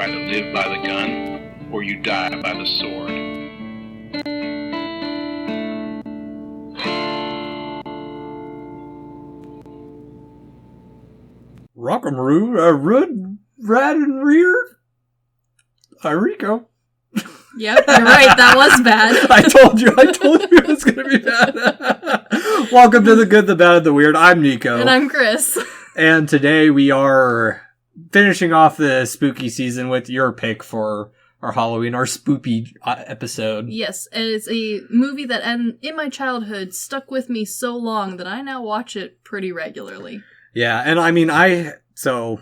either live by the gun or you die by the sword. Rock'em-roo, rad and rear. Rico. Yep, you're right. That was bad. I told you it was going to be bad. Welcome to The Good, the Bad, and the Weird. I'm Nico. And I'm Chris. And today we are finishing off the spooky season with your pick for our Halloween, our spoopy episode. Yes, and it's a movie that in my childhood stuck with me so long that I now watch it pretty regularly. Yeah, and I mean, so,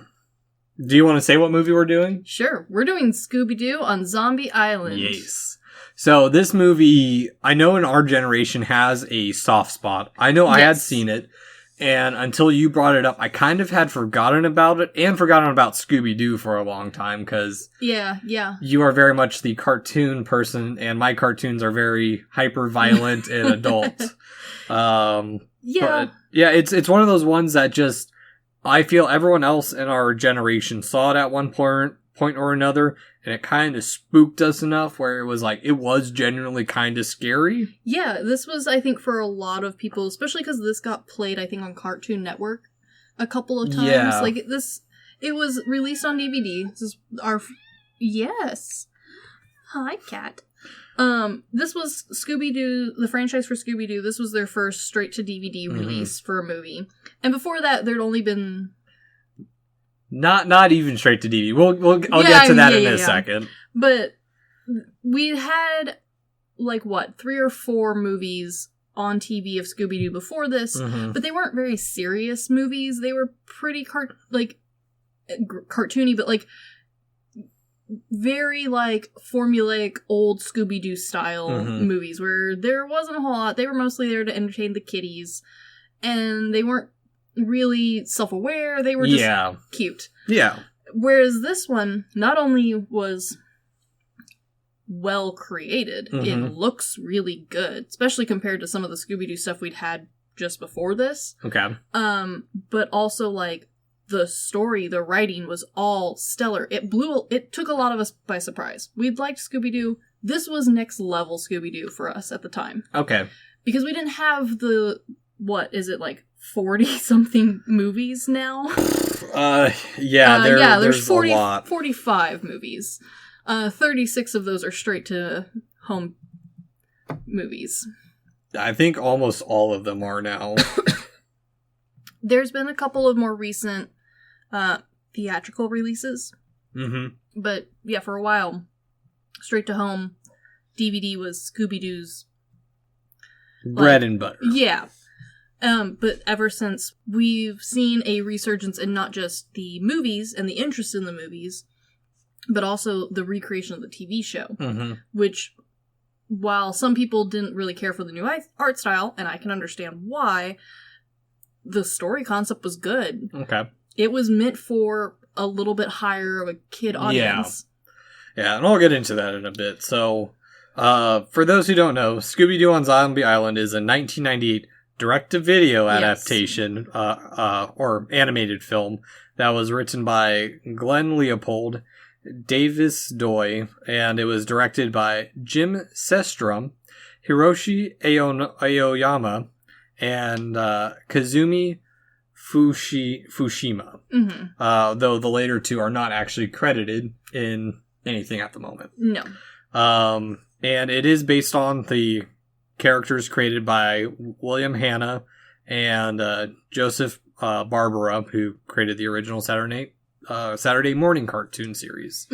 do you want to say what movie we're doing? Sure, we're doing Scooby-Doo on Zombie Island. Yes. So, this movie, I know in our generation has a soft spot. I know I had seen it, and until you brought it up, I kind of had forgotten about it, and forgotten about Scooby-Doo for a long time, because yeah, you are very much the cartoon person, and my cartoons are very hyper-violent and adult. But, yeah, it's one of those ones that just, I feel everyone else in our generation saw it at one point or another, and it kind of spooked us enough where it was genuinely kind of scary. Yeah, this was, I think, for a lot of people, especially because this got played, I think, on Cartoon Network a couple of times. Yeah. It was released on DVD. This is yes. Hi, cat. This was Scooby-Doo, the franchise for Scooby-Doo. This was their first straight-to-DVD release for a movie. And before that, there'd only been... Not even straight to DVD. I'll get to that in a second. But we had, 3 or 4 movies on TV of Scooby-Doo before this, but they weren't very serious movies. They were pretty cartoony, but very formulaic old Scooby-Doo style movies where there wasn't a whole lot. They were mostly there to entertain the kiddies, and they weren't really self-aware. They were just cute. Yeah. Whereas this one not only was well created, it looks really good, especially compared to some of the Scooby-Doo stuff we'd had just before this. Okay. But also the story, the writing was all stellar. It took a lot of us by surprise. We'd liked Scooby-Doo. This was next level Scooby-Doo for us at the time. Okay. Because we didn't have the, 40-something movies now? There's 40, a lot. 45 movies. 36 of those are straight-to-home movies. I think almost all of them are now. There's been a couple of more recent theatrical releases. But, yeah, for a while, straight-to-home DVD was Scooby-Doo's bread and butter. Yeah. But ever since, we've seen a resurgence in not just the movies and the interest in the movies, but also the recreation of the TV show. Which, while some people didn't really care for the new art style, and I can understand why, the story concept was good. Okay. It was meant for a little bit higher of a kid audience. Yeah, and I'll get into that in a bit. So, for those who don't know, Scooby-Doo on Zombie Island is a 1998 direct-to-video adaptation, or animated film, that was written by Glenn Leopold, Davis Doi, and it was directed by Jim Sestrum, Hiroshi Aoyama, and Kazumi Fushima. Though the later two are not actually credited in anything at the moment. No. And it is based on the characters created by William Hanna and Joseph Barbera, who created the original Saturday morning cartoon series.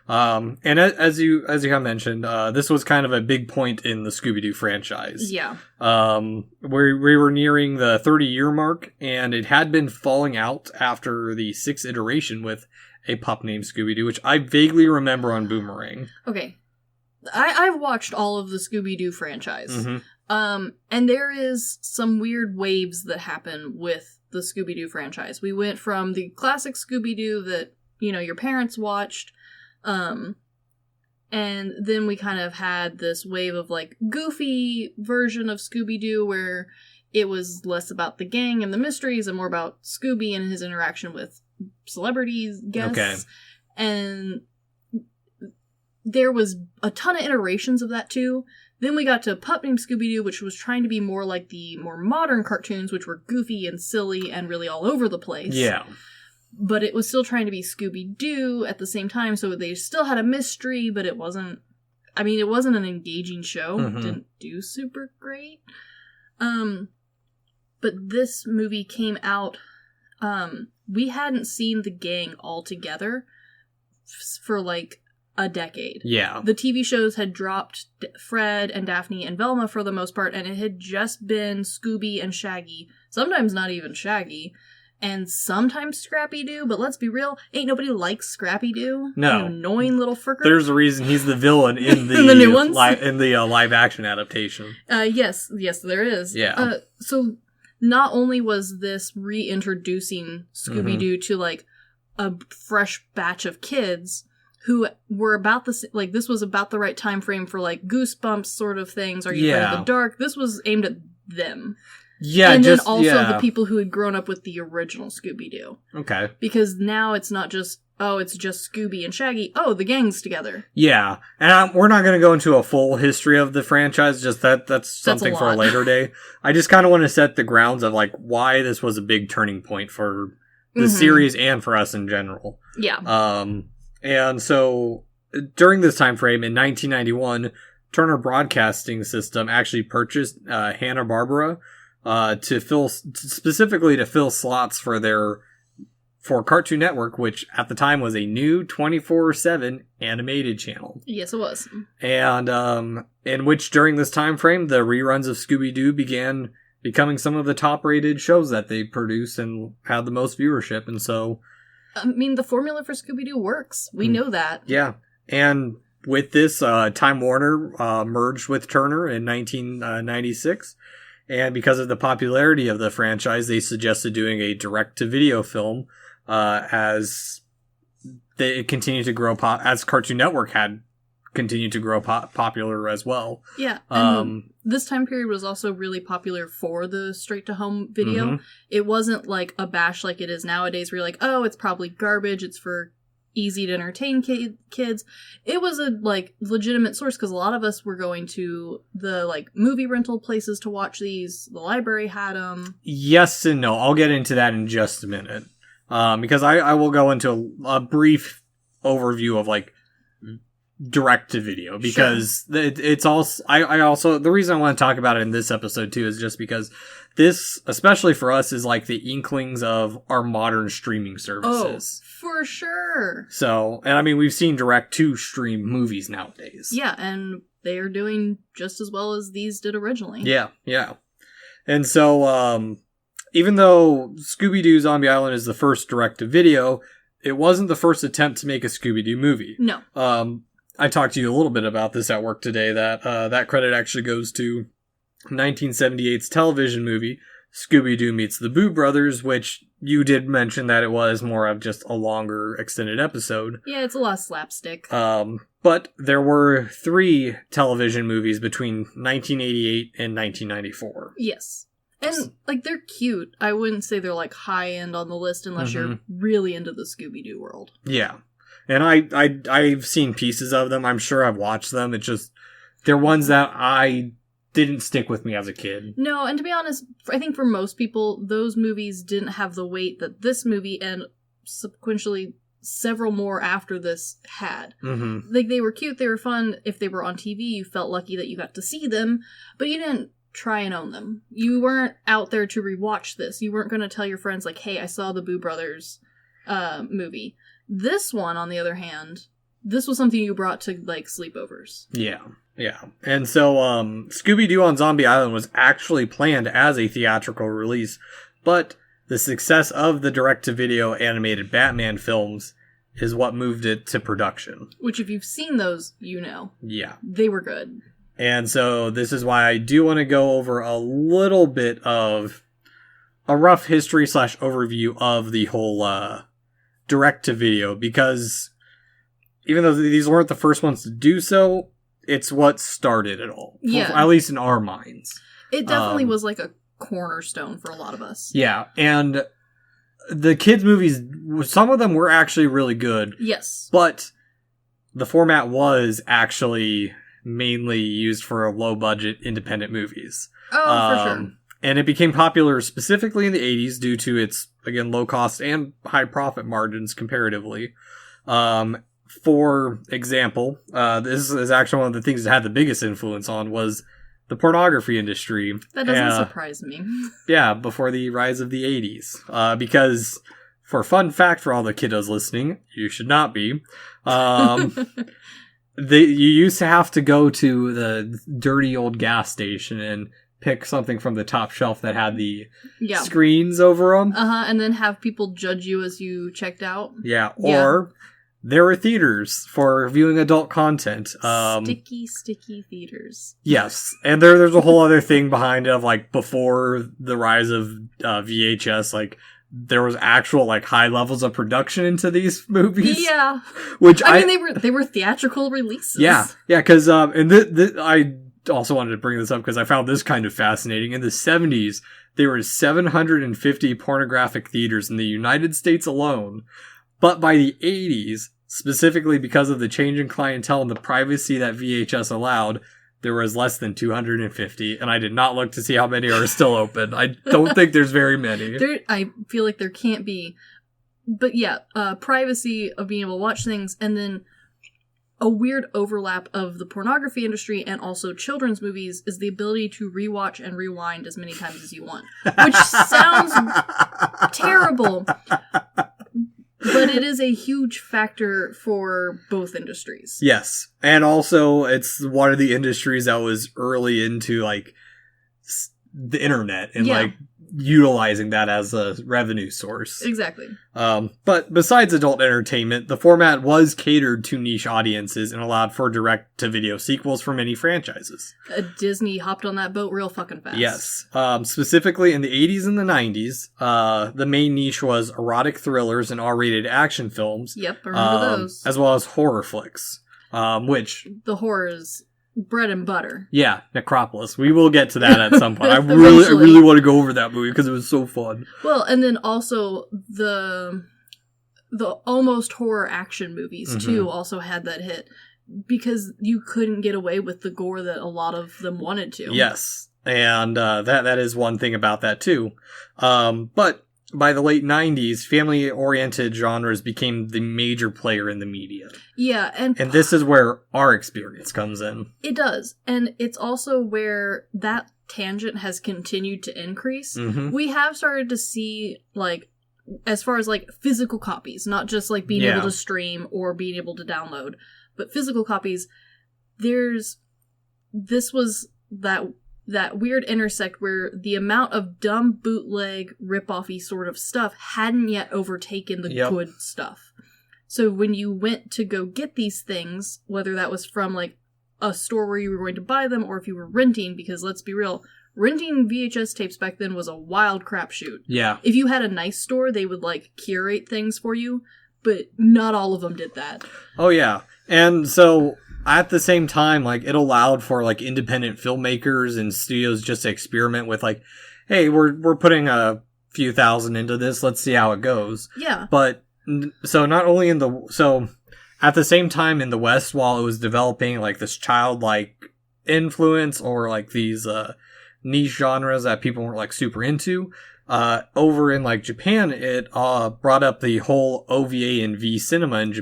And as you have mentioned, this was kind of a big point in the Scooby-Doo franchise. Yeah. We were nearing the 30-year mark, and it had been falling out after the 6th iteration with a pup named Scooby-Doo, which I vaguely remember on Boomerang. Okay. I've watched all of the Scooby-Doo franchise. And there is some weird waves that happen with the Scooby-Doo franchise. We went from the classic Scooby-Doo that, your parents watched, and then we kind of had this wave of, goofy version of Scooby-Doo where it was less about the gang and the mysteries and more about Scooby and his interaction with celebrities, guests. Okay. And there was a ton of iterations of that too. Then we got to Pup Named Scooby-Doo, which was trying to be more like the more modern cartoons, which were goofy and silly and really all over the place. Yeah. But it was still trying to be Scooby-Doo at the same time, so they still had a mystery, but it wasn't... I mean, it wasn't an engaging show. It didn't do super great. But this movie came out... we hadn't seen the gang all together for, like, a decade. Yeah. The TV shows had dropped Fred and Daphne and Velma for the most part, and it had just been Scooby and Shaggy. Sometimes not even Shaggy. And sometimes Scrappy-Doo, but let's be real, ain't nobody likes Scrappy-Doo. No. You annoying little fricker. There's a reason he's the villain in the, the new ones? in the live-action adaptation. Yes, there is. Yeah. So not only was this reintroducing Scooby-Doo to, like, a fresh batch of kids who were about the, like, this was about the right time frame for, like, Goosebumps sort of things, Are You Afraid of the Dark? This was aimed at them. Yeah, and then also the people who had grown up with the original Scooby-Doo. Okay. Because now it's not just, it's just Scooby and Shaggy. Oh, the gang's together. Yeah. And we're not going to go into a full history of the franchise, just that's something for a later day. I just kind of want to set the grounds of, like, why this was a big turning point for the series and for us in general. Yeah. And so, during this time frame, in 1991, Turner Broadcasting System actually purchased Hanna-Barbera, specifically to fill slots for Cartoon Network, which at the time was a new 24/7 animated channel. Yes, it was. And in which during this time frame, the reruns of Scooby-Doo began becoming some of the top-rated shows that they produce and had the most viewership. And so, I mean, the formula for Scooby-Doo works. We know that. Yeah, and with this, Time Warner merged with Turner in 1996. And because of the popularity of the franchise, they suggested doing a direct-to-video film as they continued to grow, as Cartoon Network had continued to grow popular as well. Yeah, and this time period was also really popular for the straight-to-home video. It wasn't like a bash like it is nowadays, where you're like, oh, it's probably garbage, it's for easy to entertain kids. It was a, like, legitimate source, because a lot of us were going to the, like, movie rental places to watch these. The library had them. Yes and no. I'll get into that in just a minute. Because I will go into a brief overview of, like, direct to video, because it's also, I also, the reason I want to talk about it in this episode too is just because this, especially for us, is like the inklings of our modern streaming services. Oh, for sure. So, and I mean, we've seen direct to stream movies nowadays. Yeah, and they are doing just as well as these did originally. Yeah. And so, even though Scooby-Doo Zombie Island is the first direct to video, it wasn't the first attempt to make a Scooby-Doo movie. No. I talked to you a little bit about this at work today, that that credit actually goes to 1978's television movie, Scooby-Doo Meets the Boo Brothers, which you did mention that it was more of just a longer extended episode. Yeah, it's a lot of slapstick. But there were 3 television movies between 1988 and 1994. Yes. And, like, they're cute. I wouldn't say they're, like, high-end on the list unless you're really into the Scooby-Doo world. Yeah. And I've seen pieces of them. I'm sure I've watched them. It's just, they're ones that I didn't stick with me as a kid. No, and to be honest, I think for most people, those movies didn't have the weight that this movie and subsequently several more after this had. Like, they were cute, they were fun. If they were on TV, you felt lucky that you got to see them, but you didn't try and own them. You weren't out there to rewatch this. You weren't going to tell your friends, like, hey, I saw the Boo Brothers movie. This one, on the other hand, this was something you brought to, like, sleepovers. Yeah. And so, Scooby-Doo on Zombie Island was actually planned as a theatrical release, but the success of the direct-to-video animated Batman films is what moved it to production. Which, if you've seen those, you know. Yeah. They were good. And so, this is why I do want to go over a little bit of a rough history / overview of the whole, direct-to-video, because even though these weren't the first ones to do so, it's what started it all. Yeah. At least in our minds. It definitely was like a cornerstone for a lot of us. Yeah, and the kids' movies, some of them were actually really good. Yes. But the format was actually mainly used for low-budget independent movies. Oh, for sure. And it became popular specifically in the 80s due to its, again, low cost and high profit margins comparatively. For example, this is actually one of the things that had the biggest influence on was the pornography industry. That doesn't surprise me. Yeah, before the rise of the 80s. Because, for a fun fact for all the kiddos listening, you should not be, you used to have to go to the dirty old gas station and pick something from the top shelf that had the screens over them. And then have people judge you as you checked out. Yeah, or there were theaters for viewing adult content. Sticky theaters. Yes, and there's a whole other thing behind it of, like, before the rise of VHS, like, there was actual, like, high levels of production into these movies. Yeah. Which I mean, they were theatrical releases. Yeah, because, and I also wanted to bring this up because I found this kind of fascinating. In the 70s, there were 750 pornographic theaters in the United States alone. But by the 80s, specifically because of the change in clientele and the privacy that VHS allowed, there was less than 250. And I did not look to see how many are still open. I don't think there's very many. I feel like there can't be. But yeah, privacy of being able to watch things, and then a weird overlap of the pornography industry and also children's movies is the ability to rewatch and rewind as many times as you want. Which sounds terrible, but it is a huge factor for both industries. Yes. And also, it's one of the industries that was early into, like, the internet and, like, utilizing that as a revenue source. Exactly. But besides adult entertainment, the format was catered to niche audiences and allowed for direct-to-video sequels for many franchises. Disney hopped on that boat real fucking fast. Yes. Specifically in the 80s and the 90s, the main niche was erotic thrillers and R-rated action films. Yep, I remember those. As well as horror flicks, which... The horrors... bread and butter. Yeah, Necropolis. We will get to that at some point. I really want to go over that movie because it was so fun. Well, and then also the almost horror action movies too also had that hit because you couldn't get away with the gore that a lot of them wanted to. Yes, and that is one thing about that too. But by the late 90s, family-oriented genres became the major player in the media. Yeah, and this is where our experience comes in. It does, and it's also where that tangent has continued to increase. Mm-hmm. We have started to see, like, as far as, like, physical copies, not just, like, being able to stream or being able to download, but physical copies, this was that weird intersect where the amount of dumb bootleg rip-offy sort of stuff hadn't yet overtaken the good stuff. So when you went to go get these things, whether that was from, like, a store where you were going to buy them or if you were renting, because let's be real, renting VHS tapes back then was a wild crapshoot. Yeah. If you had a nice store, they would, like, curate things for you, but not all of them did that. Oh, yeah. And so... at the same time, like, it allowed for, like, independent filmmakers and studios just to experiment with, like, hey, we're putting a few thousand into this, let's see how it goes. Yeah. But, so not only at the same time in the West, while it was developing, like, this childlike influence or, like, these niche genres that people weren't, like, super into, over in, like, Japan, it brought up the whole OVA and V cinema in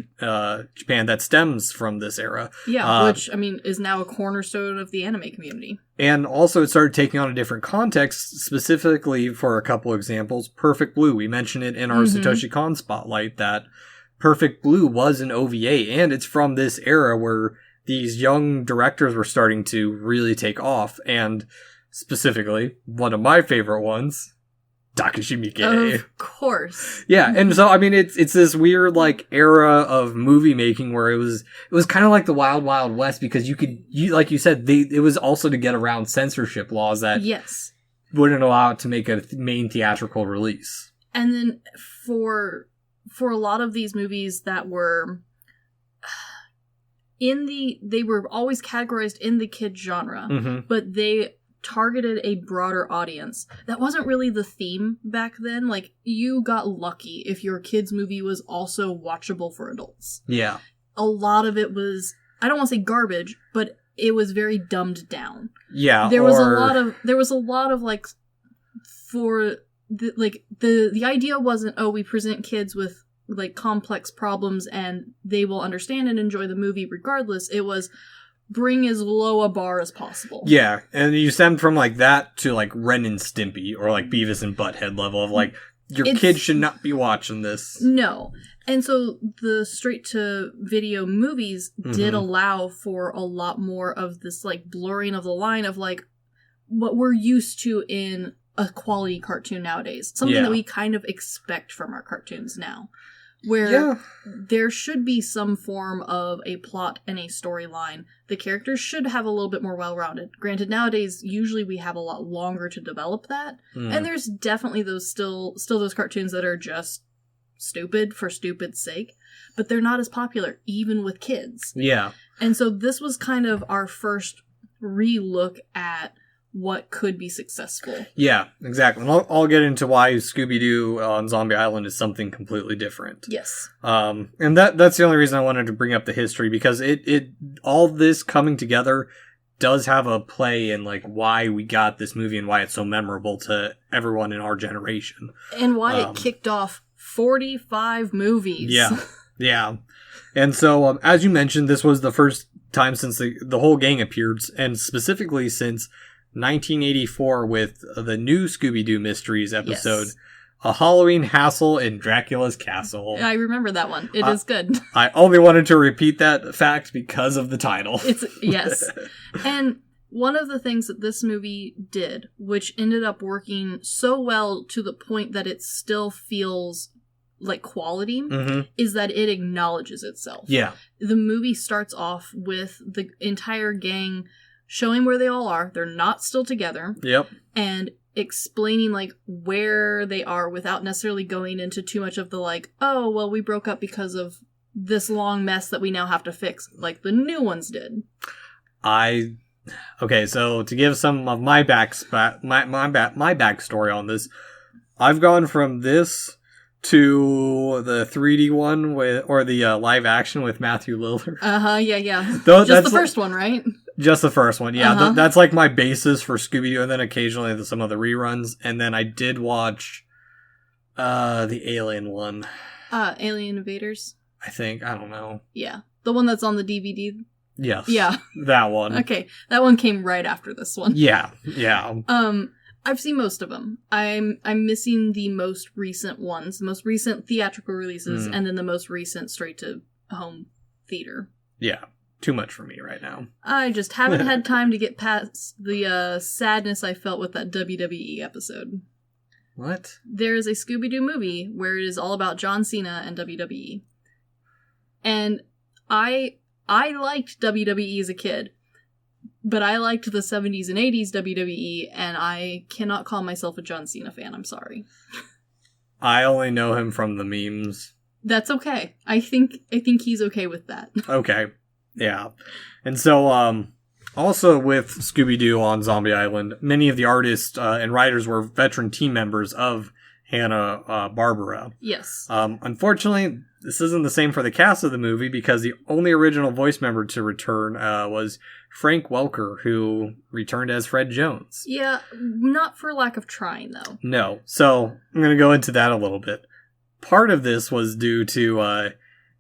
Japan that stems from this era. Yeah, which, I mean, is now a cornerstone of the anime community. And also it started taking on a different context, specifically for a couple examples. Perfect Blue, we mentioned it in our Satoshi Kon Spotlight, that Perfect Blue was an OVA, and it's from this era where these young directors were starting to really take off, and specifically, one of my favorite ones... Takashi Miike. Of course. Yeah, and so, I mean, it's this weird, like, era of movie making where it was kind of like the Wild Wild West because like you said, it was also to get around censorship laws that wouldn't allow it to make a main theatrical release. And then for a lot of these movies that were they were always categorized in the kid genre, but they targeted a broader audience. That wasn't really the theme back then. Like, you got lucky if your kid's movie was also watchable for adults. Yeah. a lot of it was, I don't want to say garbage, but it was very dumbed down. Yeah. There was a lot of like, for the idea wasn't, oh, we present kids with like complex problems and they will understand and enjoy the movie regardless. It was bring as low a bar as possible. Yeah, and you stemmed from like that to like Ren and Stimpy or like Beavis and Butthead level of like, your kid should not be watching this. No. And so the straight-to-video movies did allow for a lot more of this, like, blurring of the line of, like, what we're used to in a quality cartoon nowadays. Something that we kind of expect from our cartoons now. Where there should be some form of a plot and a storyline. The characters should have a little bit more well-rounded. Granted, nowadays, usually we have a lot longer to develop that. And there's definitely those still those cartoons that are just stupid for stupid's sake. But they're not as popular, even with kids. Yeah. And so this was kind of our first re-look at what could be successful. Yeah, exactly. And I'll get into why Scooby-Doo on Zombie Island is something completely different. Yes. And that's the only reason I wanted to bring up the history, because it all this coming together does have a play in like why we got this movie and why it's so memorable to everyone in our generation. And why it kicked off 45 movies. Yeah. Yeah. And so, as you mentioned, this was the first time since the whole gang appeared, and specifically since 1984 with the new Scooby-Doo Mysteries episode, A Halloween Hassle in Dracula's Castle. I remember that one. It is good. I only wanted to repeat that fact because of the title. Yes. And one of the things that this movie did, which ended up working so well to the point that it still feels like quality, is that it acknowledges itself. Yeah. The movie starts off with the entire gang showing where they all are. They're not still together. Yep. And explaining, like, where they are without necessarily going into too much of the, like, oh, well, we broke up because of this long mess that we now have to fix, like the new ones did. Okay, so to give some of my backstory on this, I've gone from this to the 3D one or the live action with Matthew Lillard. Yeah. Just the first one, right? Just the first one, yeah. That's like my basis for Scooby-Doo, and then occasionally some of the reruns, and then I did watch the Alien one. Alien Invaders? I think, I don't know. Yeah. The one that's on the DVD? Yes. Yeah. That one. Okay. That one came right after this one. Yeah. I've seen most of them. I'm missing the most recent ones, the most recent theatrical releases, and then the most recent straight-to-home theater. Yeah. Too much for me right now. I just haven't had time to get past the sadness I felt with that WWE episode. What? There is a Scooby-Doo movie where it is all about John Cena and WWE. And I liked WWE as a kid, but I liked the 70s and 80s WWE, and I cannot call myself a John Cena fan. I'm sorry. I only know him from the memes. That's okay. I think he's okay with that. Okay. Yeah. And so, also with Scooby-Doo on Zombie Island, many of the artists and writers were veteran team members of Hanna-Barbera. Yes. Unfortunately, this isn't the same for the cast of the movie, because the only original voice member to return was Frank Welker, who returned as Fred Jones. Yeah, not for lack of trying, though. No. So, I'm going to go into that a little bit. Part of this was due to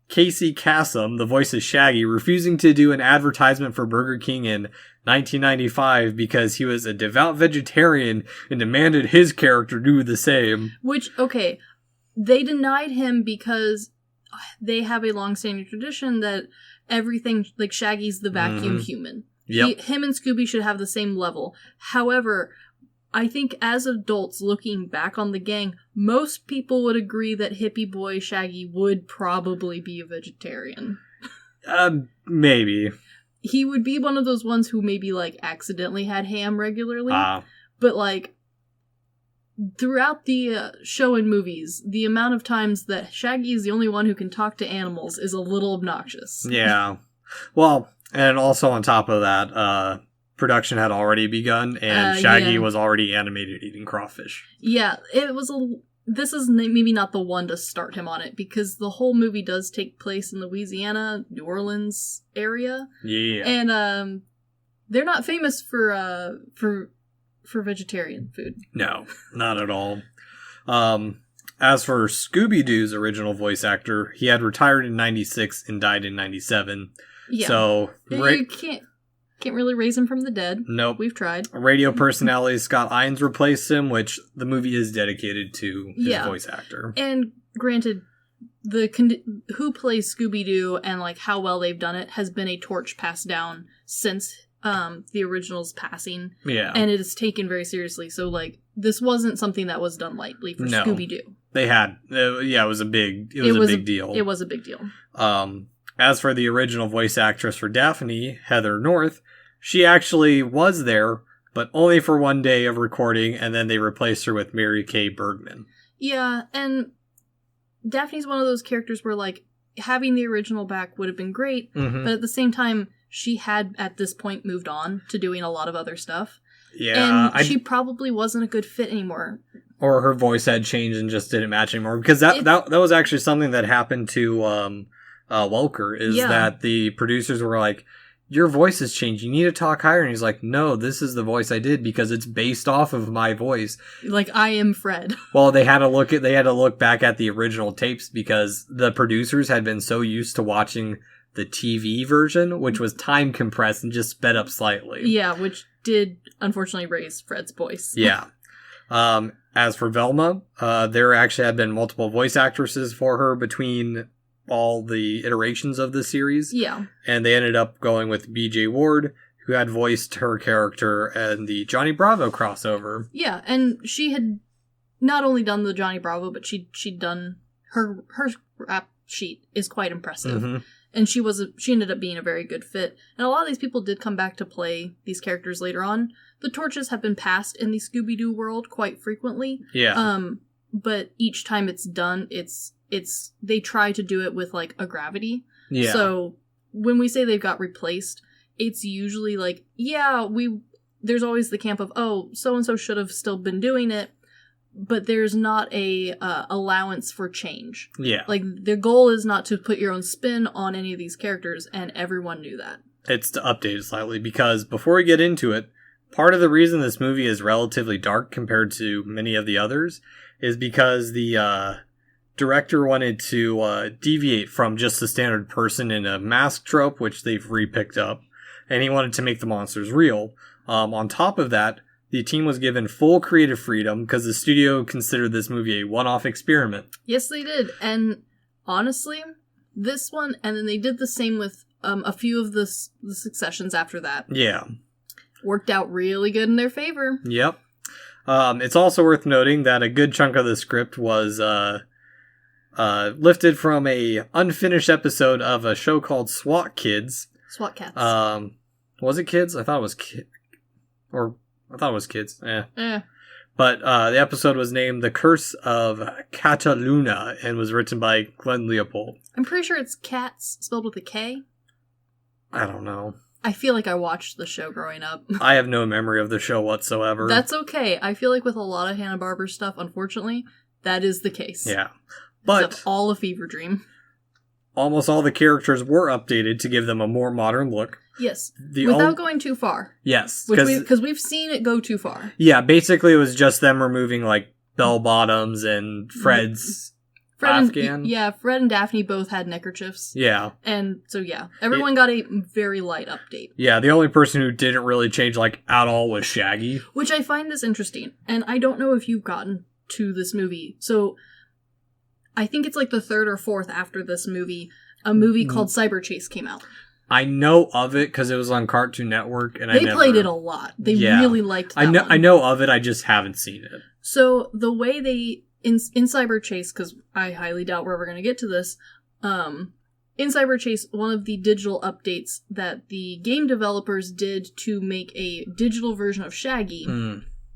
Casey Kasem, the voice of Shaggy, refusing to do an advertisement for Burger King in 1995 because he was a devout vegetarian and demanded his character do the same. Which, okay, they denied him because they have a long-standing tradition that everything, like Shaggy's the vacuum human. Yep. Him and Scooby should have the same level. However, I think as adults looking back on the gang, most people would agree that hippie boy Shaggy would probably be a vegetarian. Maybe. He would be one of those ones who maybe, like, accidentally had ham regularly. But, like, throughout the show and movies, the amount of times that Shaggy is the only one who can talk to animals is a little obnoxious. Yeah. Well, and also on top of that, production had already begun, and Shaggy was already animated eating crawfish. Yeah, it was this is maybe not the one to start him on it, because the whole movie does take place in Louisiana, New Orleans area. Yeah. And they're not famous for vegetarian food. No, not at all. As for Scooby-Doo's original voice actor, he had retired in 96 and died in 97. Yeah. So you can't really raise him from the dead. Nope. We've tried. Radio personality Scott Ines replaced him, which the movie is dedicated to his voice actor. And granted, who plays Scooby-Doo and like how well they've done it has been a torch passed down since the original's passing. Yeah. And it is taken very seriously. So like this wasn't something that was done lightly for Scooby-Doo. They had it was a big deal. It was a big deal. As for the original voice actress for Daphne, Heather North, she actually was there, but only for one day of recording, and then they replaced her with Mary Kay Bergman. Yeah, and Daphne's one of those characters where, like, having the original back would have been great, but at the same time, she had, at this point, moved on to doing a lot of other stuff. Yeah. And she probably wasn't a good fit anymore. Or her voice had changed and just didn't match anymore. Because that was actually something that happened to Welker, is that the producers were like, your voice has changed. You need to talk higher. And he's like, no, this is the voice I did because it's based off of my voice. Like, I am Fred. Well, they had to look back at the original tapes because the producers had been so used to watching the TV version, which was time compressed and just sped up slightly. Yeah, which did unfortunately raise Fred's voice. Yeah. As for Velma, there actually had been multiple voice actresses for her between all the iterations of the series. Yeah. And they ended up going with B.J. Ward, who had voiced her character in the Johnny Bravo crossover. Yeah, and she had not only done the Johnny Bravo, but she'd done her rap sheet is quite impressive. Mm-hmm. And she ended up being a very good fit. And a lot of these people did come back to play these characters later on. The torches have been passed in the Scooby-Doo world quite frequently. Yeah. But each time it's done, they try to do it with like a gravity. Yeah. So when we say they've got replaced, it's usually like, there's always the camp of, oh, so-and-so should have still been doing it, but there's not a allowance for change. Yeah. Like, the goal is not to put your own spin on any of these characters, and everyone knew that. It's to update it slightly, because before we get into it, part of the reason this movie is relatively dark compared to many of the others is because the director wanted to deviate from just the standard person in a mask trope, which they've re-picked up, and he wanted to make the monsters real. On top of that, the team was given full creative freedom because the studio considered this movie a one-off experiment. Yes, they did. And honestly, this one, and then they did the same with a few of the successions after that. Yeah. Worked out really good in their favor. Yep. It's also worth noting that a good chunk of the script was lifted from a unfinished episode of a show called SWAT Kids. SWAT Cats. Was it Kids? I thought it was Kids. But the episode was named The Curse of Cataluna and was written by Glenn Leopold. I'm pretty sure it's Cats spelled with a K. I don't know. I feel like I watched the show growing up. I have no memory of the show whatsoever. That's okay. I feel like with a lot of Hanna-Barbera stuff, unfortunately, that is the case. Yeah. But except all of Fever Dream. Almost all the characters were updated to give them a more modern look. Yes. Without going too far. Yes. Because we've seen it go too far. Yeah, basically it was just them removing, like, bell bottoms and Fred's Afghan. Fred and Daphne both had neckerchiefs. Yeah. And so, everyone got a very light update. Yeah, the only person who didn't really change, like, at all was Shaggy. Which I find is interesting. And I don't know if you've gotten to this movie. So, I think it's like the third or fourth after this movie, a movie called Cyber Chase came out. I know of it because it was on Cartoon Network, and they played it a lot. They really liked that one. I know of it, I just haven't seen it. So, the way they... In Cyber Chase, because I highly doubt we're ever going to get to this, in Cyber Chase, one of the digital updates that the game developers did to make a digital version of Shaggy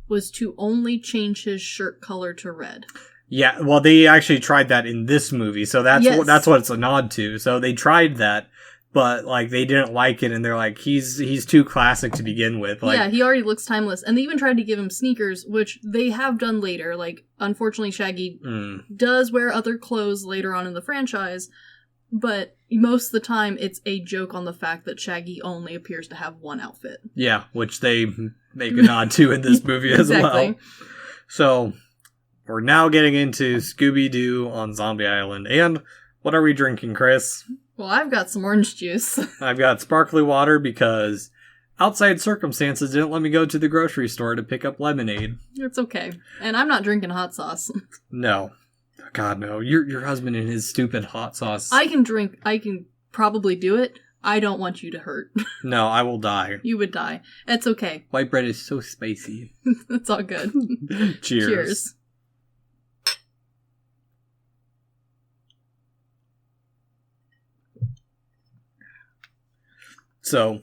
was to only change his shirt color to red. Yeah, well, they actually tried that in this movie, so that's what it's a nod to. So they tried that, but like they didn't like it, and they're like, he's too classic to begin with. Like, yeah, he already looks timeless, and they even tried to give him sneakers, which they have done later. Like, unfortunately, Shaggy does wear other clothes later on in the franchise, but most of the time it's a joke on the fact that Shaggy only appears to have one outfit. Yeah, which they make a nod to in this movie as well. So, we're now getting into Scooby-Doo on Zombie Island, and what are we drinking, Chris? Well, I've got some orange juice. I've got sparkly water because outside circumstances didn't let me go to the grocery store to pick up lemonade. It's okay. And I'm not drinking hot sauce. No. God, no. Your husband and his stupid hot sauce. I can probably do it. I don't want you to hurt. No, I will die. You would die. It's okay. White bread is so spicy. It's all good. Cheers. Cheers. So,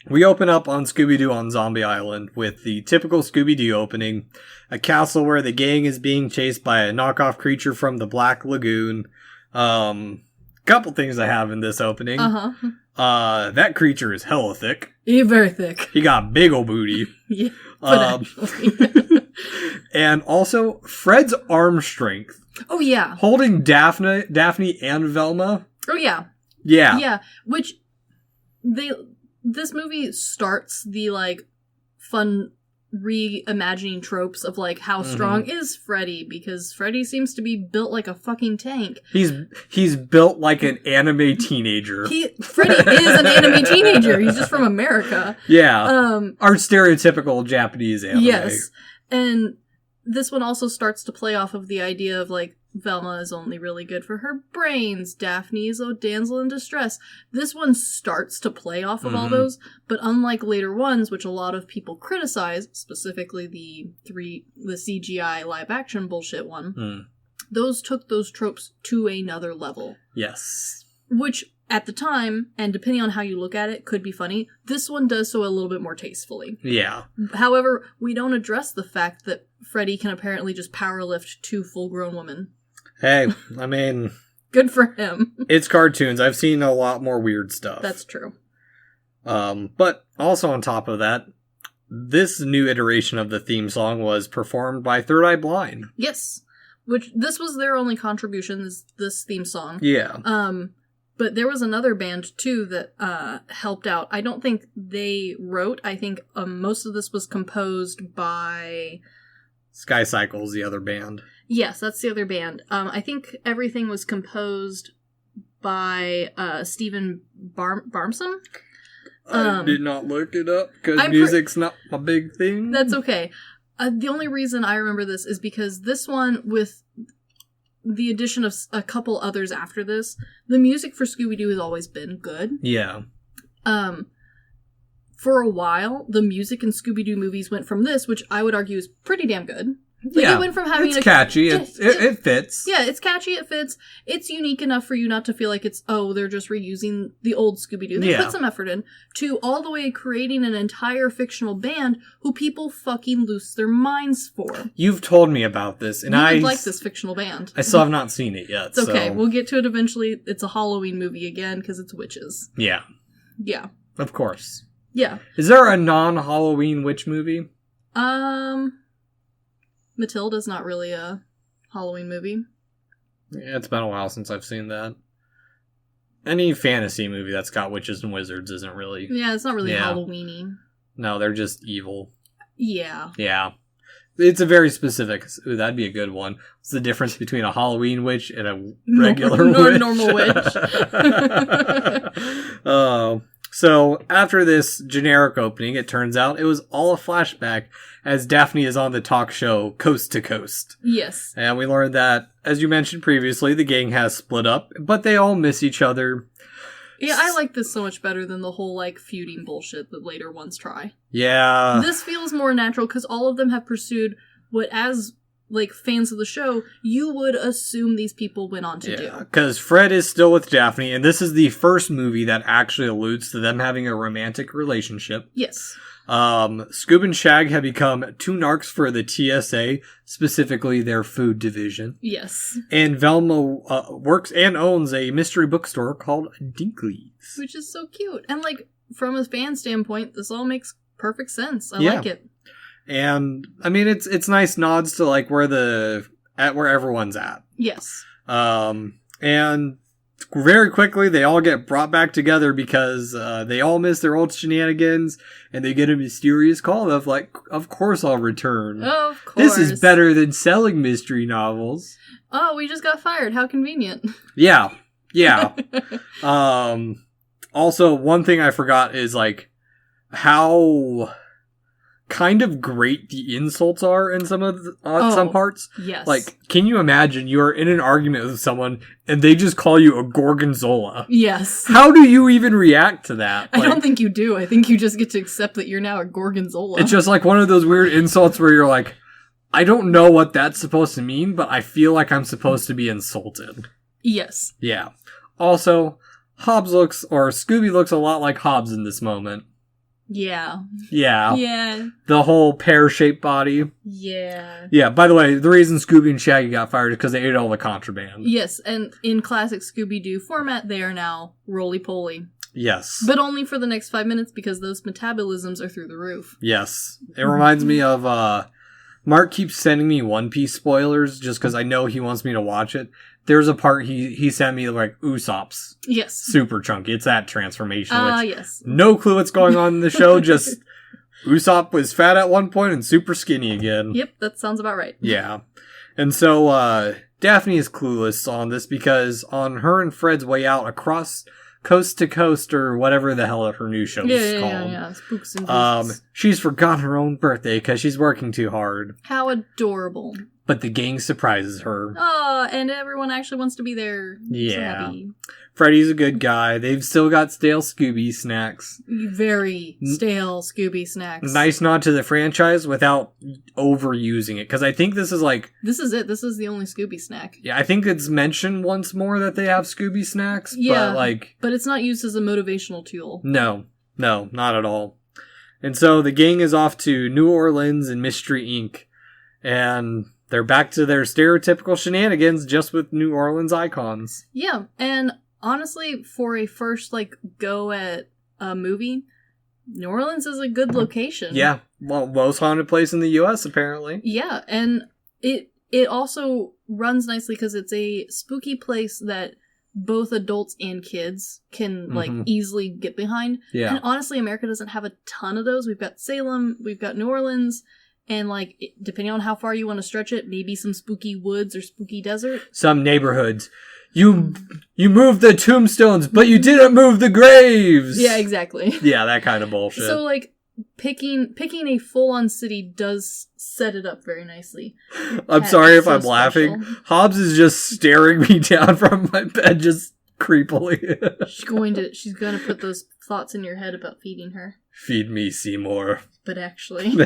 we open up on Scooby-Doo on Zombie Island with the typical Scooby-Doo opening. A castle where the gang is being chased by a knockoff creature from the Black Lagoon. Couple things I have in this opening. That creature is hella thick. He's very thick. He got big ol' booty. Yeah, but and also, Fred's arm strength. Oh, yeah. Holding Daphne and Velma. Oh, yeah. Yeah. Yeah, which... This movie starts the, like, fun reimagining tropes of, like, how strong is Freddy, because Freddy seems to be built like a fucking tank. He's built like an anime teenager. Freddy is an anime teenager. He's just from America. Yeah. Our stereotypical Japanese anime. Yes. And this one also starts to play off of the idea of, like, Velma is only really good for her brains. Daphne is a damsel in distress. This one starts to play off of all those, but unlike later ones, which a lot of people criticize, specifically the CGI live action bullshit one, those took those tropes to another level. Yes. Which, at the time, and depending on how you look at it, could be funny. This one does so a little bit more tastefully. Yeah. However, we don't address the fact that Freddy can apparently just powerlift 2 full-grown women. Hey, I mean... Good for him. It's cartoons. I've seen a lot more weird stuff. That's true. But also on top of that, this new iteration of the theme song was performed by Third Eye Blind. Yes. Which, this was their only contribution, this theme song. Yeah. But there was another band, too, that helped out. I don't think they wrote. I think most of this was composed by... Sky Cycle's the other band. Yes, that's the other band. I think everything was composed by Stephen Barmson. I did not look it up because music's not my big thing. That's okay. The only reason I remember this is because this one, with the addition of a couple others after this, the music for Scooby-Doo has always been good. Yeah. For a while, the music in Scooby-Doo movies went from this, which I would argue is pretty damn good. Like, yeah, it went from having it's catchy. It fits. Yeah, it's catchy. It fits. It's unique enough for you not to feel like it's, they're just reusing the old Scooby-Doo. They put some effort in, to all the way creating an entire fictional band who people fucking lose their minds for. You've told me about this, and I like this fictional band. I still have not seen it yet. It's okay. We'll get to it eventually. It's a Halloween movie again because it's witches. Yeah. Yeah. Of course. Yeah. Is there a non-Halloween witch movie? Matilda's not really a Halloween movie. Yeah, it's been a while since I've seen that. Any fantasy movie that's got witches and wizards isn't really... Yeah, it's not really Halloween-y. No, they're just evil. Yeah. Yeah. It's a very specific... Ooh, that'd be a good one. What's the difference between a Halloween witch and a regular witch? Normal witch. So, after this generic opening, it turns out it was all a flashback as Daphne is on the talk show Coast to Coast. Yes. And we learned that, as you mentioned previously, the gang has split up, but they all miss each other. Yeah, I like this so much better than the whole, like, feuding bullshit that later ones try. Yeah. This feels more natural because all of them have pursued what, as like fans of the show, you would assume these people went on to do. Because Fred is still with Daphne, and this is the first movie that actually alludes to them having a romantic relationship. Yes. Scoob and Shag have become 2 narcs for the TSA, specifically their food division. Yes. And Velma works and owns a mystery bookstore called Dinkley's. Which is so cute. And, like, from a fan standpoint, this all makes perfect sense. I like it. And, I mean, it's nice nods to, like, where everyone's at. Yes. And very quickly, they all get brought back together because they all miss their old shenanigans, and they get a mysterious call of, like, of course I'll return. Of course. This is better than selling mystery novels. Oh, we just got fired. How convenient. Yeah. Also, one thing I forgot is, like, how kind of great the insults are in some parts. Yes. Like, can you imagine you're in an argument with someone and they just call you a gorgonzola? Yes. How do you even react to that? I don't think you do. I think you just get to accept that you're now a gorgonzola. It's just like one of those weird insults where you're like, I don't know what that's supposed to mean, but I feel like I'm supposed to be insulted. Yes. Yeah. Also, Scooby looks a lot like Hobbs in this moment. Yeah. Yeah. The whole pear-shaped body. Yeah. Yeah, by the way, the reason Scooby and Shaggy got fired is because they ate all the contraband. Yes, and in classic Scooby-Doo format, they are now roly-poly. Yes. But only for the next 5 minutes because those metabolisms are through the roof. Yes. It reminds me of, Mark keeps sending me One Piece spoilers just because I know he wants me to watch it. There's a part he sent me, like, Usopp's. Yes. Super chunky. It's that transformation. Yes. No clue what's going on in the show, just Usopp was fat at one point and super skinny again. Yep, that sounds about right. Yeah. And so, Daphne is clueless on this because on her and Fred's way out across Coast to Coast or whatever the hell her new show is called. Yeah. Spooks and Ghosts. She's forgotten her own birthday because she's working too hard. How adorable. But the gang surprises her. Oh, and everyone actually wants to be there. Yeah. So happy. Freddy's a good guy. They've still got stale Scooby snacks. Very stale Scooby snacks. Nice nod to the franchise without overusing it. Because I think this is like... This is it. This is the only Scooby snack. Yeah, I think it's mentioned once more that they have Scooby snacks. Yeah, but but it's not used as a motivational tool. No, not at all. And so the gang is off to New Orleans and Mystery Inc. And they're back to their stereotypical shenanigans just with New Orleans icons. Yeah, and honestly, for a first, go at a movie, New Orleans is a good location. Yeah, well, most haunted place in the U.S., apparently. Yeah, and it also runs nicely because it's a spooky place that both adults and kids can, easily get behind. Yeah. And honestly, America doesn't have a ton of those. We've got Salem, we've got New Orleans, and, depending on how far you want to stretch it, maybe some spooky woods or spooky desert. Some neighborhoods. You moved the tombstones, but you didn't move the graves! Yeah, exactly. Yeah, that kind of bullshit. So, picking a full-on city does set it up very nicely. I'm sorry if I'm laughing. Hobbs is just staring me down from my bed, just creepily. She's gonna put those thoughts in your head about feeding her. Feed me, Seymour. But actually...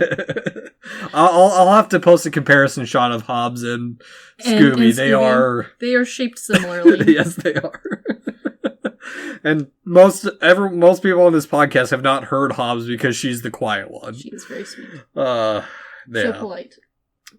I'll have to post a comparison shot of Hobbs and Scooby. And they are shaped similarly. Yes, they are. And most people on this podcast have not heard Hobbs because she's the quiet one. She is very sweet. Yeah. So polite.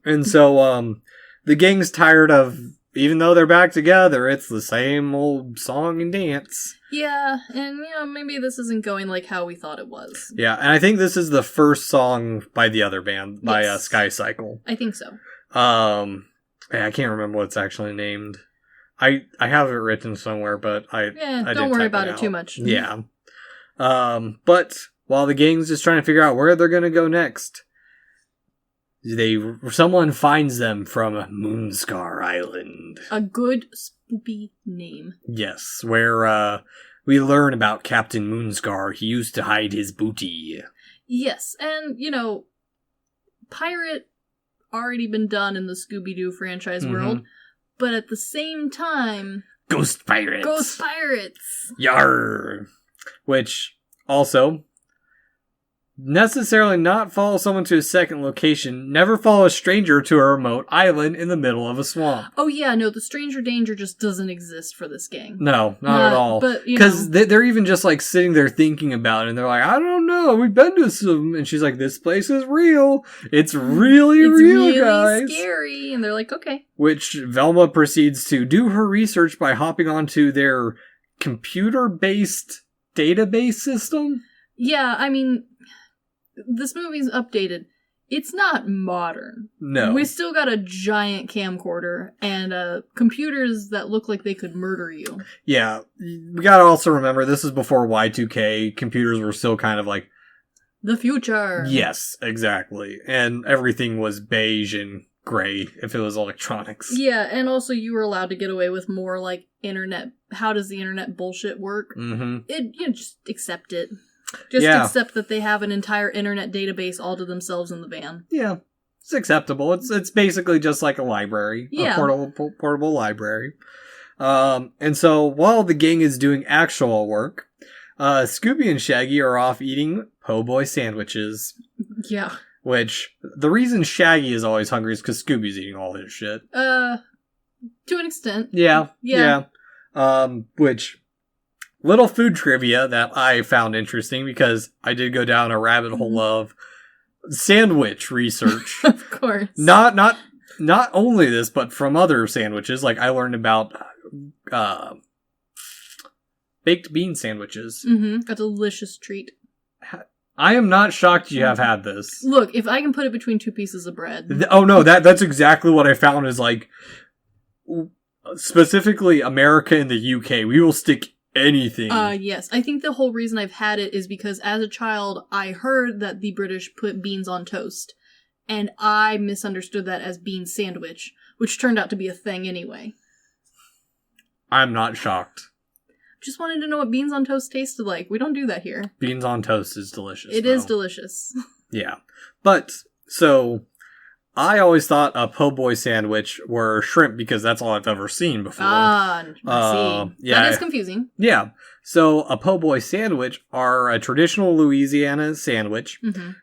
And so the gang's tired of, even though they're back together, it's the same old song and dance. Yeah, and maybe this isn't going like how we thought it was. Yeah, and I think this is the first song by the other band, by Sky Cycle. I think so. I can't remember what it's actually named. I have it written somewhere, but I don't worry about it too much. Yeah. But while the gang's just trying to figure out where they're gonna go next, someone finds them from Moonscar Island. A good spoopy name. Yes, where we learn about Captain Moonscar. He used to hide his booty. Yes, and pirate already been done in the Scooby-Doo franchise world, but at the same time, Ghost pirates! Ghost pirates! Yarr! Which, also, necessarily not follow someone to a second location, never follow a stranger to a remote island in the middle of a swamp. Oh yeah, no, the stranger danger just doesn't exist for this gang. No, not at all. But, because they're even just like sitting there thinking about it, and they're like, I don't know, we've been to some, and she's like, this place is real. It's really real, guys. It's scary, and they're like, okay. Which Velma proceeds to do her research by hopping onto their computer-based database system. Yeah, I mean, this movie's updated. It's not modern. No. We still got a giant camcorder and computers that look like they could murder you. Yeah. We gotta also remember, this is before Y2K. Computers were still kind of like... the future. Yes, exactly. And everything was beige and gray if it was electronics. Yeah, and also you were allowed to get away with more, like, internet... how does the internet bullshit work? Mm-hmm. Just accept it. Just accept that they have an entire internet database all to themselves in the van. Yeah, it's acceptable. It's basically just like a library, a portable library. And so while the gang is doing actual work, Scooby and Shaggy are off eating po' boy sandwiches. Yeah. Which, the reason Shaggy is always hungry is because Scooby's eating all his shit. To an extent. Yeah. Which... little food trivia that I found interesting because I did go down a rabbit hole of sandwich research. Of course. Not only this, but from other sandwiches. Like I learned about baked bean sandwiches. Mm-hmm. A delicious treat. I am not shocked you have had this. Look, if I can put it between two pieces of bread. Oh no, that's exactly what I found is like, specifically America and the UK, we will stick anything. Yes. I think the whole reason I've had it is because as a child, I heard that the British put beans on toast. And I misunderstood that as bean sandwich, which turned out to be a thing anyway. I'm not shocked. Just wanted to know what beans on toast tasted like. We don't do that here. Beans on toast is delicious. It is delicious. Yeah. But, so... I always thought a po' boy sandwich were shrimp because that's all I've ever seen before. I see. Yeah, that is confusing. Yeah. So a po' boy sandwich are a traditional Louisiana sandwich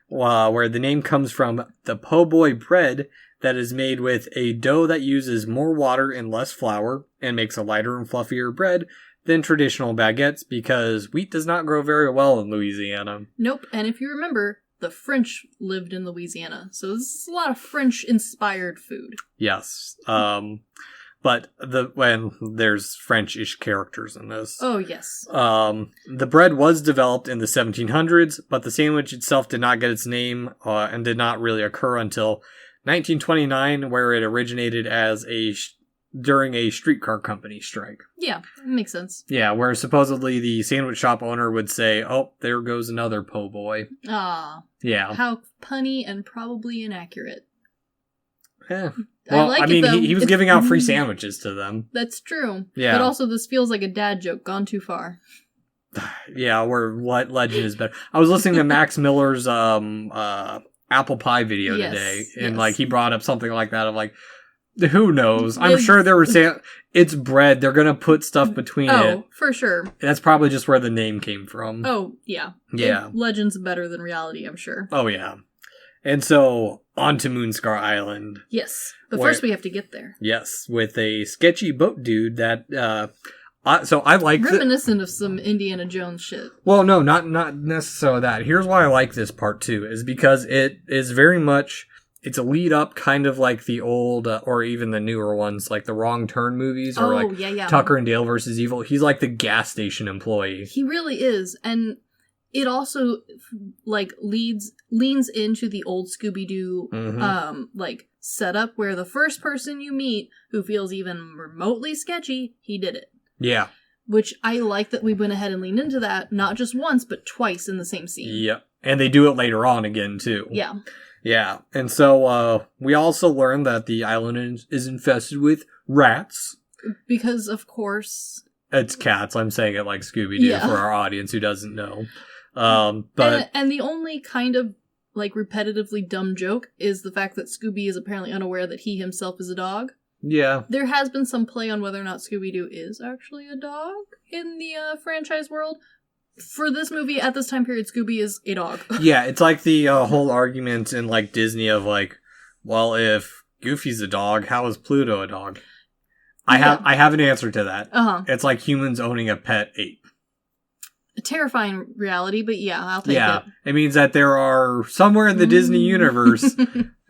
where the name comes from the po' boy bread that is made with a dough that uses more water and less flour and makes a lighter and fluffier bread than traditional baguettes because wheat does not grow very well in Louisiana. Nope. And if you remember... the French lived in Louisiana, so this is a lot of French-inspired food. Yes. But when there's French-ish characters in this. Oh, yes. The bread was developed in the 1700s, but the sandwich itself did not get its name and did not really occur until 1929, where it originated as during a streetcar company strike. Yeah, that makes sense. Yeah, where supposedly the sandwich shop owner would say, oh, there goes another po' boy. Ah. Yeah. How punny and probably inaccurate. Yeah. Well, I mean, he was giving out free sandwiches to them. That's true. Yeah. But also, this feels like a dad joke gone too far. Yeah, where legend is better. I was listening to Max Miller's apple pie video today, and like he brought up something like that of like, who knows? I'm sure there were it's bread. They're gonna put stuff between it. Oh, for sure. That's probably just where the name came from. Oh, yeah. Yeah. Legend's better than reality, I'm sure. Oh, yeah. And so, on to Moonscar Island. Yes. But first we have to get there. Yes, with a sketchy boat dude that, so I like reminiscent of some Indiana Jones shit. Well, no, not necessarily that. Here's why I like this part, too, is because it is very much... it's a lead up, kind of like the old, or even the newer ones, like the Wrong Turn movies, or Tucker and Dale versus Evil. He's like the gas station employee. He really is, and it also like leans into the old Scooby-Doo like setup where the first person you meet who feels even remotely sketchy, he did it. Yeah. Which I like that we went ahead and leaned into that, not just once, but twice in the same scene. Yep. And they do it later on again, too. Yeah. Yeah, and so we also learned that the island is infested with rats. Because, of course... it's cats. I'm saying it like Scooby-Doo for our audience who doesn't know. But and the only kind of, like, repetitively dumb joke is the fact that Scooby is apparently unaware that he himself is a dog. Yeah. There has been some play on whether or not Scooby-Doo is actually a dog in the franchise world. For this movie, at this time period, Scooby is a dog. Yeah, it's like the whole argument in like Disney of like, well, if Goofy's a dog, how is Pluto a dog? I have an answer to that. It's like humans owning a pet ape. A terrifying reality, but yeah, I'll take it. It means that there are somewhere in the Disney universe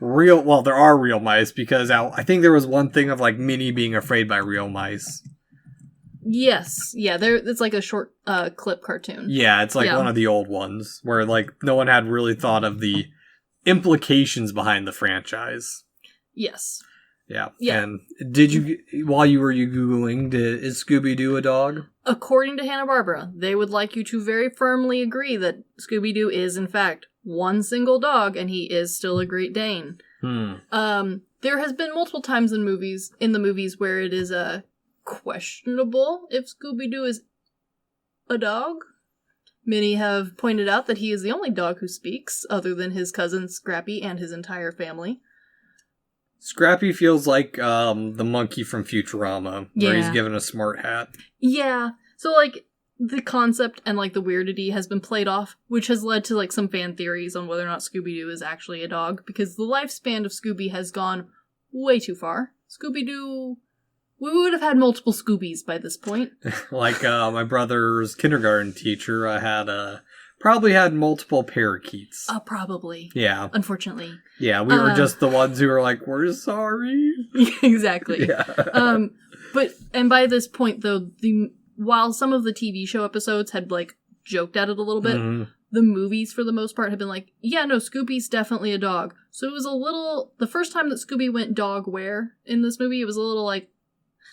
there are real mice, because I think there was one thing of like Minnie being afraid by real mice. Yes, yeah, it's like a short clip cartoon. Yeah, it's like one of the old ones where like no one had really thought of the implications behind the franchise. Yes. Yeah. And did you, while you were Googling, is Scooby-Doo a dog? According to Hanna-Barbera, they would like you to very firmly agree that Scooby-Doo is, in fact, one single dog, and he is still a Great Dane. There has been multiple times in the movies where it is questionable if Scooby-Doo is a dog. Many have pointed out that he is the only dog who speaks, other than his cousin Scrappy and his entire family. Scrappy feels like the monkey from Futurama, where he's given a smart hat. Yeah. So, like, the concept and, like, the weirdity has been played off, which has led to, like, some fan theories on whether or not Scooby-Doo is actually a dog, because the lifespan of Scooby has gone way too far. Scooby-Doo... We would have had multiple Scoobies by this point. Like, my brother's kindergarten teacher probably had multiple parakeets. Probably. Yeah. Unfortunately. Yeah, we were just the ones who were like, we're sorry. Exactly. Yeah. And by this point, though, while some of the TV show episodes had, like, joked at it a little bit, the movies, for the most part, have been like, yeah, no, Scooby's definitely a dog. So it was a little... The first time that Scooby went dog-ware in this movie, it was a little like,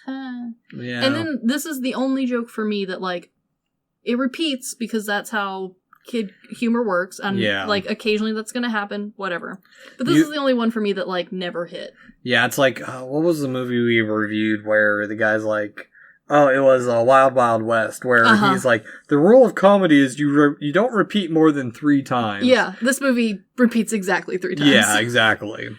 huh. Yeah. And then this is the only joke for me that, like, it repeats because that's how kid humor works, and like occasionally that's gonna happen, whatever. But this is the only one for me that like never hit. Yeah, it's like what was the movie we reviewed where the guy's like, oh, it was Wild Wild West, where he's like, the rule of comedy is you don't repeat more than 3 times. Yeah, this movie repeats exactly 3 times. Yeah, exactly.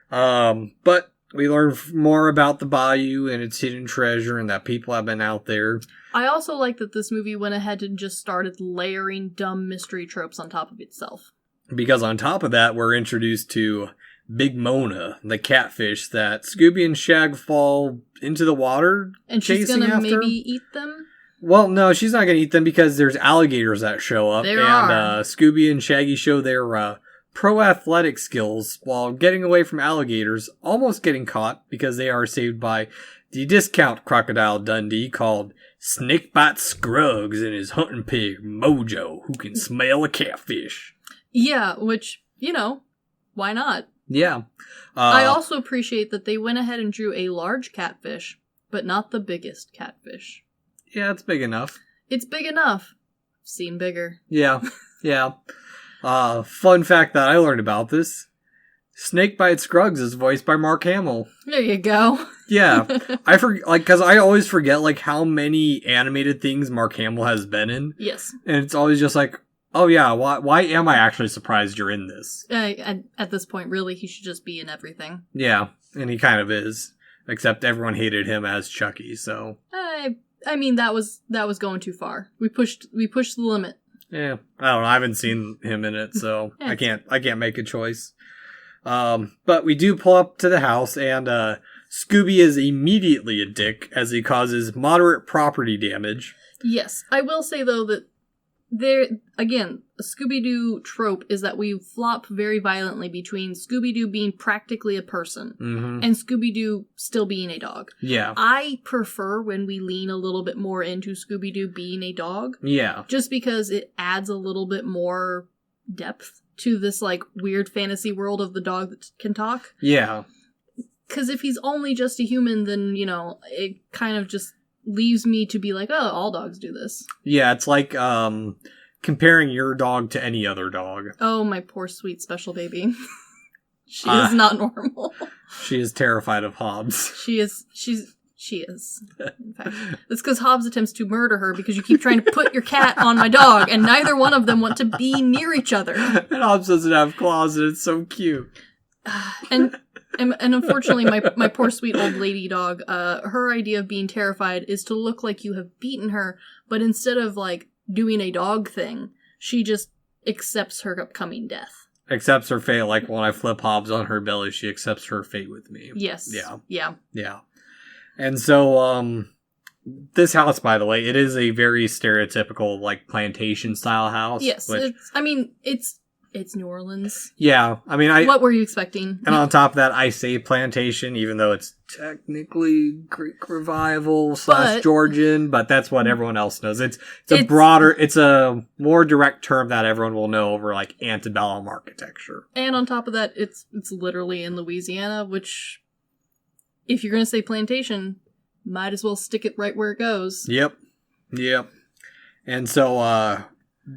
But we learn more about the bayou and its hidden treasure, and that people have been out there. I also like that this movie went ahead and just started layering dumb mystery tropes on top of itself. Because on top of that, we're introduced to Big Mona, the catfish that Scooby and Shag fall into the water and she's gonna maybe eat them? Well, no, she's not gonna eat them because there's alligators that show up. There are. Scooby and Shaggy show their pro athletic skills while getting away from alligators, almost getting caught because they are saved by the discount Crocodile Dundee called Snakebite Scruggs and his hunting pig, Mojo, who can smell a catfish. Yeah, which, why not? Yeah. I also appreciate that they went ahead and drew a large catfish, but not the biggest catfish. Yeah, it's big enough. It's big enough. Seen bigger. Yeah, yeah. Fun fact that I learned about this. Snakebite Scruggs is voiced by Mark Hamill. There you go. Yeah. Because I always forget, like, how many animated things Mark Hamill has been in. Yes. And it's always just like, oh yeah, why am I actually surprised you're in this? At this point, really, he should just be in everything. Yeah, and he kind of is. Except everyone hated him as Chucky, so... I mean, that was going too far. We pushed the limit. Yeah. I don't know, I haven't seen him in it, so I can't make a choice. But we do pull up to the house, and Scooby is immediately a dick as he causes moderate property damage. Yes. I will say, though, that again, a Scooby-Doo trope is that we flop very violently between Scooby-Doo being practically a person and Scooby-Doo still being a dog. Yeah. I prefer when we lean a little bit more into Scooby-Doo being a dog. Yeah. Just because it adds a little bit more depth to this, like, weird fantasy world of the dog that can talk. Yeah. Because if he's only just a human, then, it kind of just leaves me to be like, oh, all dogs do this. Yeah, it's like comparing your dog to any other dog. Oh, my poor sweet special baby. She is not normal. She is terrified of Hobbs. She is. In fact, it's because Hobbs attempts to murder her because you keep trying to put your cat on my dog, and neither one of them want to be near each other. And Hobbs doesn't have claws, and it's so cute. And unfortunately, my poor sweet old lady dog, her idea of being terrified is to look like you have beaten her, but instead of, like, doing a dog thing. She just accepts her upcoming death. Accepts her fate, like when I flip Hobbs on her belly, she accepts her fate with me. Yes. Yeah. And so, this house, by the way, it is a very stereotypical, like, plantation-style house. Yes, it's New Orleans. Yeah, I mean, what were you expecting? And on top of that, I say plantation, even though it's technically Greek revival / Georgian, but that's what everyone else knows. It's a more direct term that everyone will know over, like, antebellum architecture. And on top of that, it's literally in Louisiana, which, if you're going to say plantation, might as well stick it right where it goes. Yep. And so,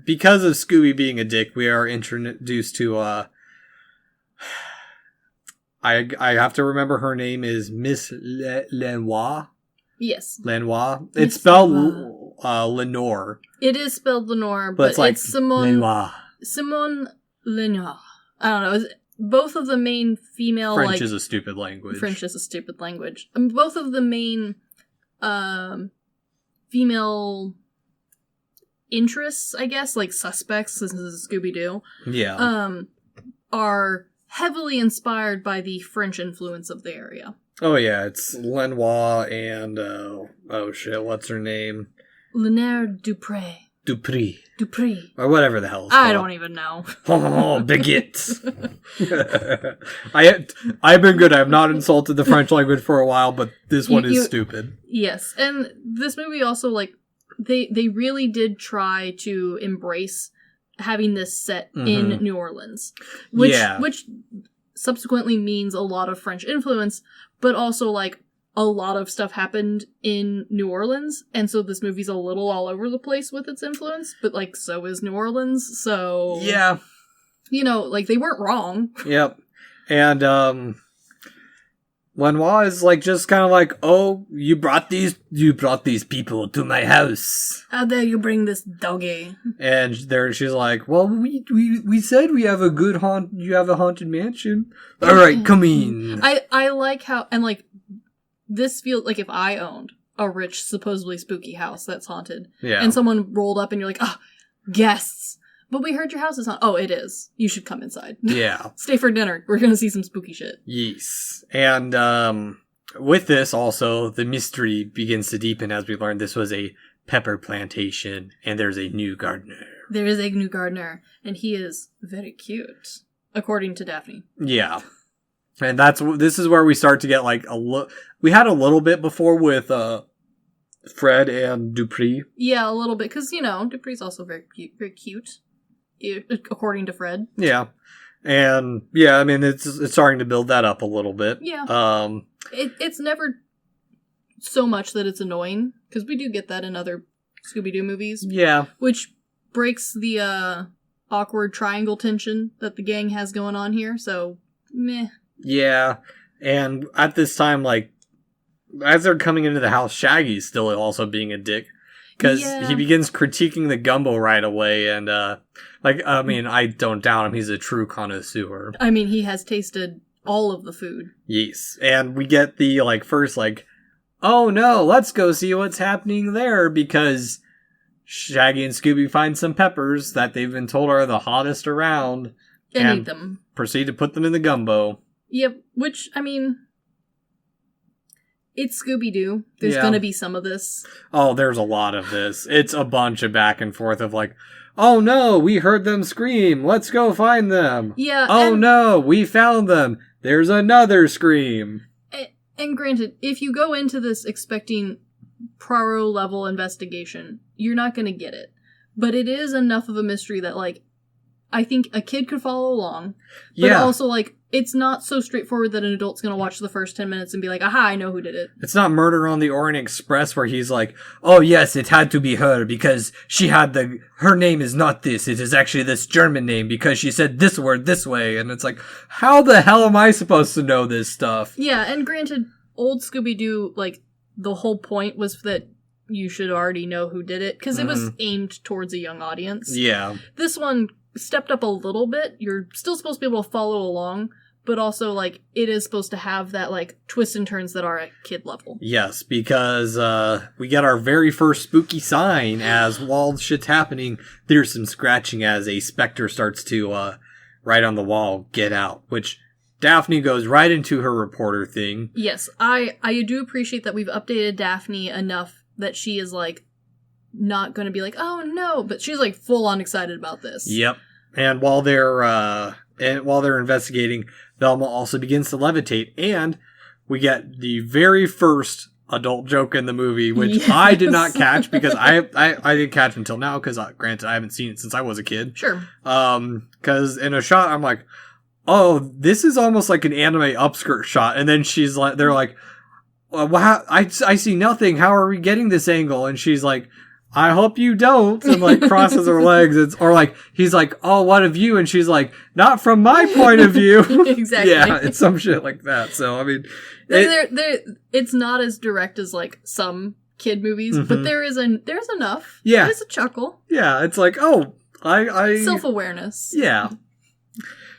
because of Scooby being a dick, we are introduced to, I have to remember her name is Miss Lenoir. Yes. Lenoir. It's spelled Lenore. It is spelled Lenore, but it's Simone Lenoir. Simone Lenoir. I don't know. Both of the main female... French is a stupid language. Both of the main female... interests, I guess, like suspects, since this is Scooby-Doo, are heavily inspired by the French influence of the area. Oh yeah, it's Lenoir and, what's her name? Linaire Dupree. Or whatever the hell it's called. I don't even know. Oh, bigot. I've been good. I have not insulted the French language for a while, but this one is stupid. Yes, and this movie also, like, They really did try to embrace having this set in New Orleans, which subsequently means a lot of French influence, but also like a lot of stuff happened in New Orleans, and so this movie's a little all over the place with its influence, but like so is New Orleans, so yeah, you know, like they weren't wrong. Yep, and Lenoir is like just kind of like, oh, you brought these people to my house. How dare you bring this doggy? And she's like, well, we said we have a good you have a haunted mansion. All right, come in. I like how, and like this feels like if I owned a rich, supposedly spooky house that's haunted, and someone rolled up and you're like, oh, guests. But we heard your house is haunted. Oh, it is. You should come inside. Yeah. Stay for dinner. We're going to see some spooky shit. Yes. And with this, also, the mystery begins to deepen as we learn this was a pepper plantation, and there's a new gardener. There is a new gardener, and he is very cute, according to Daphne. Yeah. And this is where we start to get, like, we had a little bit before with Fred and Dupree. Yeah, a little bit, because, you know, Dupree's also very cute. According to Fred. Yeah. And yeah, I mean it's starting to build that up a little bit. Yeah. It's never so much that it's annoying, because we do get that in other Scooby-Doo movies. Yeah. Which breaks the awkward triangle tension that the gang has going on here, so meh. Yeah. And at this time, like, as they're coming into the house, Shaggy's still also being a dick. Because he begins critiquing the gumbo right away, and, I mean, I don't doubt him, he's a true connoisseur. I mean, he has tasted all of the food. Yes, and we get the, like, first, like, oh no, let's go see what's happening there, because Shaggy and Scooby find some peppers that they've been told are the hottest around. And eat them. Proceed to put them in the gumbo. Yep, which, I mean... It's Scooby-Doo. There's gonna be some of this. Oh, there's a lot of this. It's a bunch of back and forth of like, oh no, we heard them scream. Let's go find them. Yeah. Oh no, we found them. There's another scream. And granted, if you go into this expecting Poirot level investigation, you're not gonna get it. But it is enough of a mystery that, like, I think a kid could follow along. But also, like, it's not so straightforward that an adult's gonna watch the first 10 minutes and be like, aha, I know who did it. It's not Murder on the Orient Express where he's like, oh yes, it had to be her because she had her name is not this, it is actually this German name because she said this word this way. And it's like, how the hell am I supposed to know this stuff? Yeah, and granted, old Scooby-Doo, like, the whole point was that you should already know who did it, because it was aimed towards a young audience. Yeah. This one stepped up a little bit. You're still supposed to be able to follow along, but also, like, it is supposed to have that, like, twists and turns that are at kid level. Yes, because we get our very first spooky sign as while shit's happening, there's some scratching as a specter starts to write on the wall, "Get out," which Daphne goes right into her reporter thing. Yes, I do appreciate that we've updated Daphne enough that she is, like, not going to be like, oh no, but she's, like, full on excited about this. Yep. And while they're investigating, Velma also begins to levitate, and we get the very first adult joke in the movie, which yes. I did not catch because I didn't catch until now because, granted, I haven't seen it since I was a kid. Sure. Because in a shot, I'm like, oh, this is almost like an anime upskirt shot, and then she's like, they're like, well, I see nothing. How are we getting this angle? And she's like, I hope you don't, and like crosses her legs. Or like, he's like, oh, what of you? And she's like, not from my point of view. Exactly. Yeah, it's some shit like that. So, I mean, it's not as direct as like some kid movies, but there's enough. Yeah. There's a chuckle. Yeah, it's like, oh, I self-awareness. Yeah.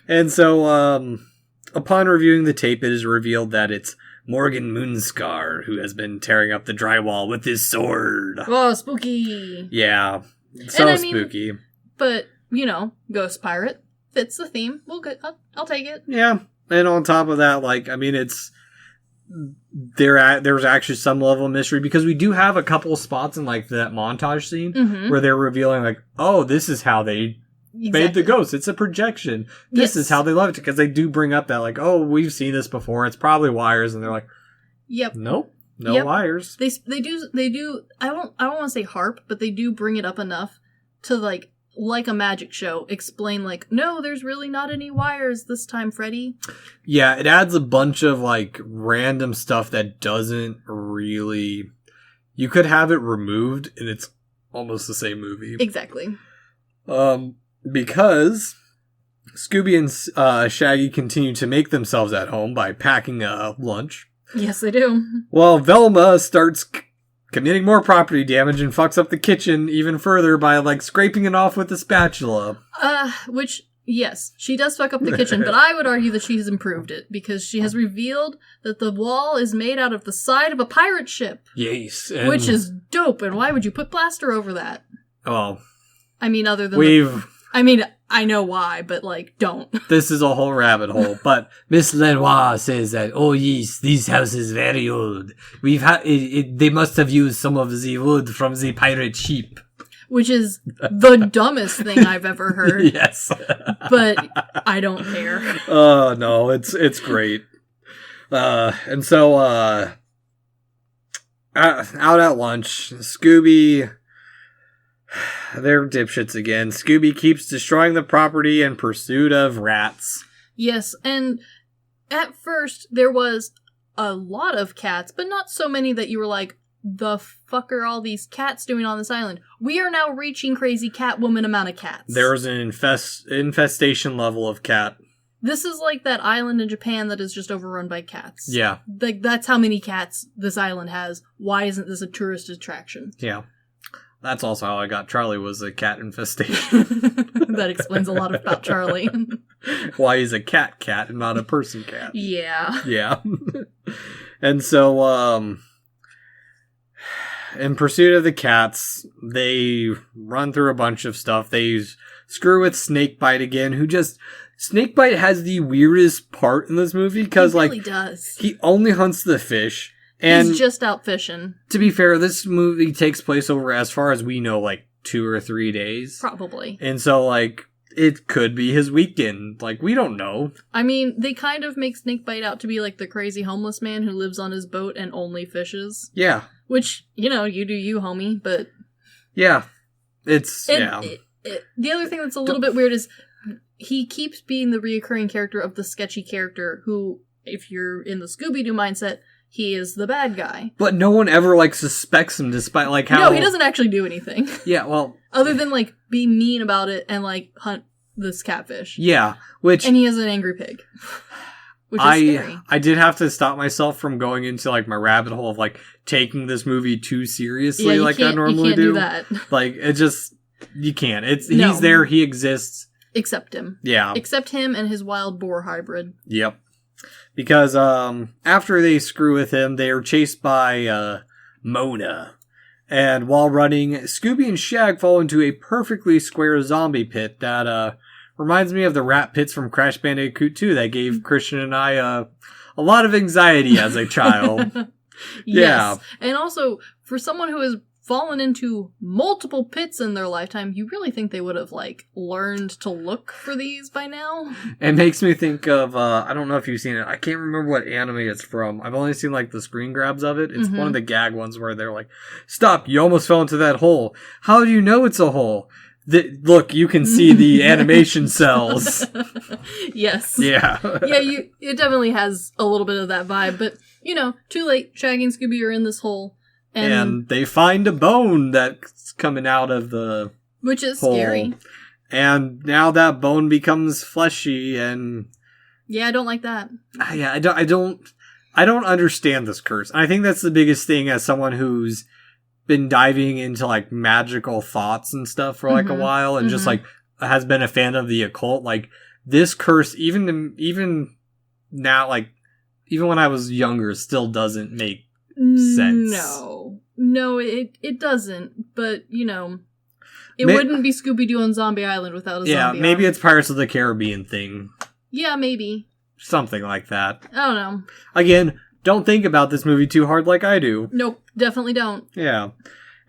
And so, upon reviewing the tape, it is revealed that it's Morgan Moonscar, who has been tearing up the drywall with his sword. Oh, spooky. Yeah. So spooky. But, you know, Ghost Pirate fits the theme. I'll take it. Yeah. And on top of that, like, I mean, there's actually some level of mystery because we do have a couple of spots in, like, that montage scene where they're revealing, like, oh, this is how they made the ghost. It's a projection. This is how they love it, because they do bring up that, like, oh, we've seen this before. It's probably wires, and they're like, yep, nope, no wires. They do. I don't want to say harp, but they do bring it up enough to like a magic show explain, like, no, there's really not any wires this time, Freddy. Yeah, it adds a bunch of like random stuff that doesn't really. You could have it removed, and it's almost the same movie. Exactly. Because Scooby and Shaggy continue to make themselves at home by packing a lunch. Yes, they do. Well, Velma starts committing more property damage and fucks up the kitchen even further by, like, scraping it off with a spatula. Which, yes, she does fuck up the kitchen, but I would argue that she has improved it, because she has revealed that the wall is made out of the side of a pirate ship. Yes. Which is dope, and why would you put plaster over that? Oh. I mean, other than I know why, but, like, don't. This is a whole rabbit hole. But Miss Lenoir says that, oh yes, this house is very old. They must have used some of the wood from the pirate ship. Which is the dumbest thing I've ever heard. Yes. But I don't care. Oh, no, it's great. And so, out at lunch, Scooby... They're dipshits again. Scooby keeps destroying the property in pursuit of rats. Yes, and at first there was a lot of cats, but not so many that you were like, the fuck are all these cats doing on this island? We are now reaching crazy Catwoman amount of cats. There's an infestation level of cat. This is like that island in Japan that is just overrun by cats. Yeah. Like, that's how many cats this island has. Why isn't this a tourist attraction? Yeah. That's also how I got Charlie, was a cat infestation. That explains a lot about Charlie. Why he's a cat and not a person cat. Yeah. Yeah. And so, in pursuit of the cats, they run through a bunch of stuff. They screw with Snakebite again, who just... Snakebite has the weirdest part in this movie, because, he really like, does. He only hunts the fish. And he's just out fishing. To be fair, this movie takes place over, as far as we know, like 2 or 3 days. Probably. And so, like, it could be his weekend. Like, we don't know. I mean, they kind of make Snakebite out to be like the crazy homeless man who lives on his boat and only fishes. Yeah. Which, you know, you do you, homie, but... Yeah. The other thing that's a little bit weird is he keeps being the reoccurring character of the sketchy character who, if you're in the Scooby-Doo mindset... He is the bad guy. But no one ever, like, suspects him, despite, like, how... No, he doesn't actually do anything. Yeah, well... Other than, like, be mean about it and, like, hunt this catfish. Yeah, which... And he has an angry pig. Which is scary. I did have to stop myself from going into, like, my rabbit hole of, like, taking this movie too seriously, like I normally do. You can't do that. Like, it just... You can't. He's there, he exists. Except him. Yeah. Except him and his wild boar hybrid. Yep. Because after they screw with him, they are chased by Mona. And while running, Scooby and Shag fall into a perfectly square zombie pit that reminds me of the rat pits from Crash Bandicoot 2 that gave Christian and I a lot of anxiety as a child. Yes. And also, for someone who has fallen into multiple pits in their lifetime, you really think they would have, learned to look for these by now? It makes me think of, I don't know if you've seen it. I can't remember what anime it's from. I've only seen, the screen grabs of it. It's one of the gag ones where they're like, stop, you almost fell into that hole. How do you know it's a hole? Look, you can see the animation cells. Yes. Yeah. Yeah, it definitely has a little bit of that vibe, but, too late. Shaggy and Scooby are in this hole. And they find a bone that's coming out of the which is hole. Scary. And now that bone becomes fleshy and... Yeah, I don't like that. Yeah, I don't understand this curse. I think that's the biggest thing as someone who's been diving into, magical thoughts and stuff for, a while and just, has been a fan of the occult. This curse, even now, even when I was younger, still doesn't make sense. No, it doesn't. But it wouldn't be Scooby-Doo on Zombie Island without a zombie. Yeah, maybe it's Pirates of the Caribbean thing. Yeah, maybe something like that. I don't know. Again, don't think about this movie too hard like I do. Nope, definitely don't. Yeah,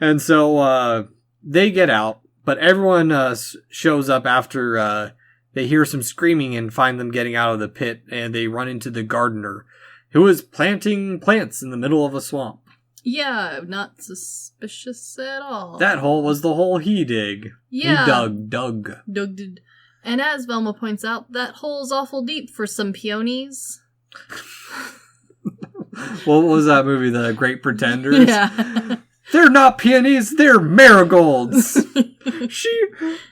and so they get out, but everyone shows up after they hear some screaming and find them getting out of the pit, and they run into the gardener, who is planting plants in the middle of a swamp. Yeah, not suspicious at all. That hole was the hole he dug. Yeah. He dug. Dug. And as Velma points out, that hole's awful deep for some peonies. What was that movie, The Great Pretenders? Yeah. They're not peonies, they're marigolds.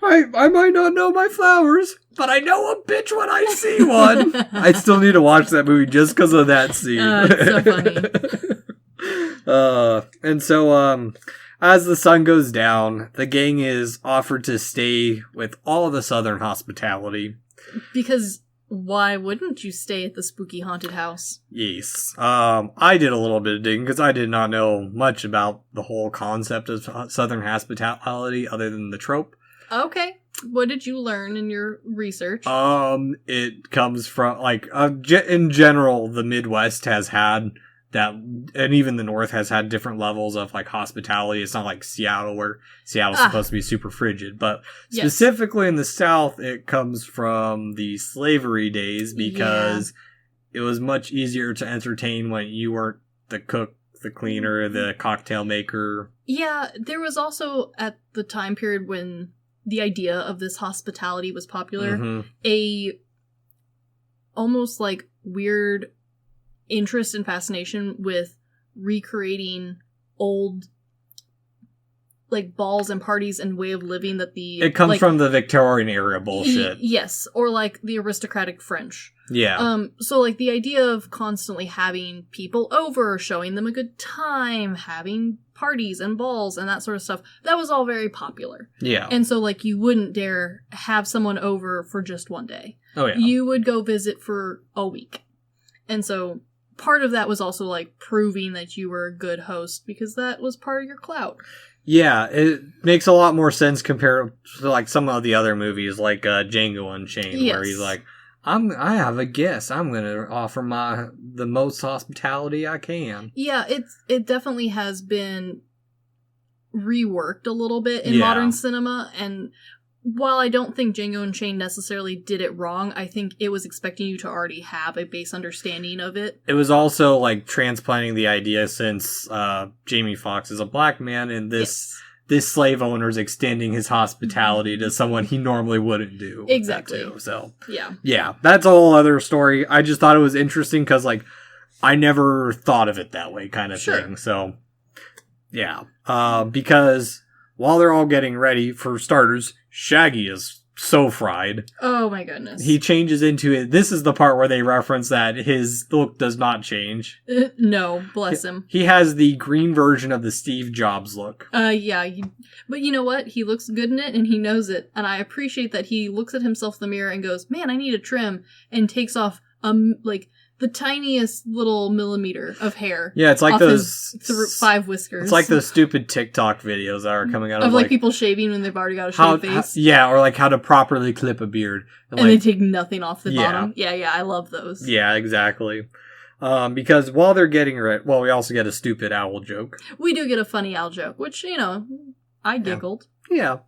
I might not know my flowers, but I know a bitch when I see one. I still need to watch that movie just because of that scene. It's so funny. And so, as the sun goes down, the gang is offered to stay with all the Southern hospitality. Because why wouldn't you stay at the spooky haunted house? Yes. I did a little bit of digging because I did not know much about the whole concept of Southern hospitality other than the trope. Okay. What did you learn in your research? It comes from, in general, the Midwest has had that, and even the North has had different levels of, hospitality. It's not like Seattle, where Seattle's supposed to be super frigid, but specifically in the South, it comes from the slavery days because it was much easier to entertain when you weren't the cook, the cleaner, the cocktail maker. Yeah, there was also, at the time period when the idea of this hospitality was popular, a almost weird interest and fascination with recreating old balls and parties and way of living that it comes from the Victorian era bullshit. Yes, or the aristocratic French. Yeah. So the idea of constantly having people over, showing them a good time, having parties and balls and that sort of stuff, that was all very popular. Yeah. And so you wouldn't dare have someone over for just one day. Oh yeah. You would go visit for a week. And so part of that was also proving that you were a good host because that was part of your clout. Yeah, it makes a lot more sense compared to some of the other movies like Django Unchained, where he's I have a guest. I'm going to offer the most hospitality I can. Yeah, it definitely has been reworked a little bit in modern cinema, and while I don't think Django Unchained necessarily did it wrong, I think it was expecting you to already have a base understanding of it. It was also transplanting the idea since Jamie Foxx is a black man, and this slave owner is extending his hospitality to someone he normally wouldn't do. Exactly. Too, so yeah, that's a whole other story. I just thought it was interesting because I never thought of it that way, kind of thing. So yeah, because while they're all getting ready, for starters, Shaggy is so fried. Oh my goodness. He changes into it. This is the part where they reference that his look does not change. No, bless him. He has the green version of the Steve Jobs look. Yeah. But you know what? He looks good in it, and he knows it. And I appreciate that he looks at himself in the mirror and goes, man, I need a trim, and takes off, the tiniest little millimeter of hair. Yeah, it's like those 5 whiskers. It's like those stupid TikTok videos that are coming out of like people shaving when they've already got a shaved face. Or like how to properly clip a beard. And they take nothing off the bottom. Yeah, I love those. Yeah, exactly. Because while they're getting ready, we also get a stupid owl joke. We do get a funny owl joke, which, I giggled. Yeah.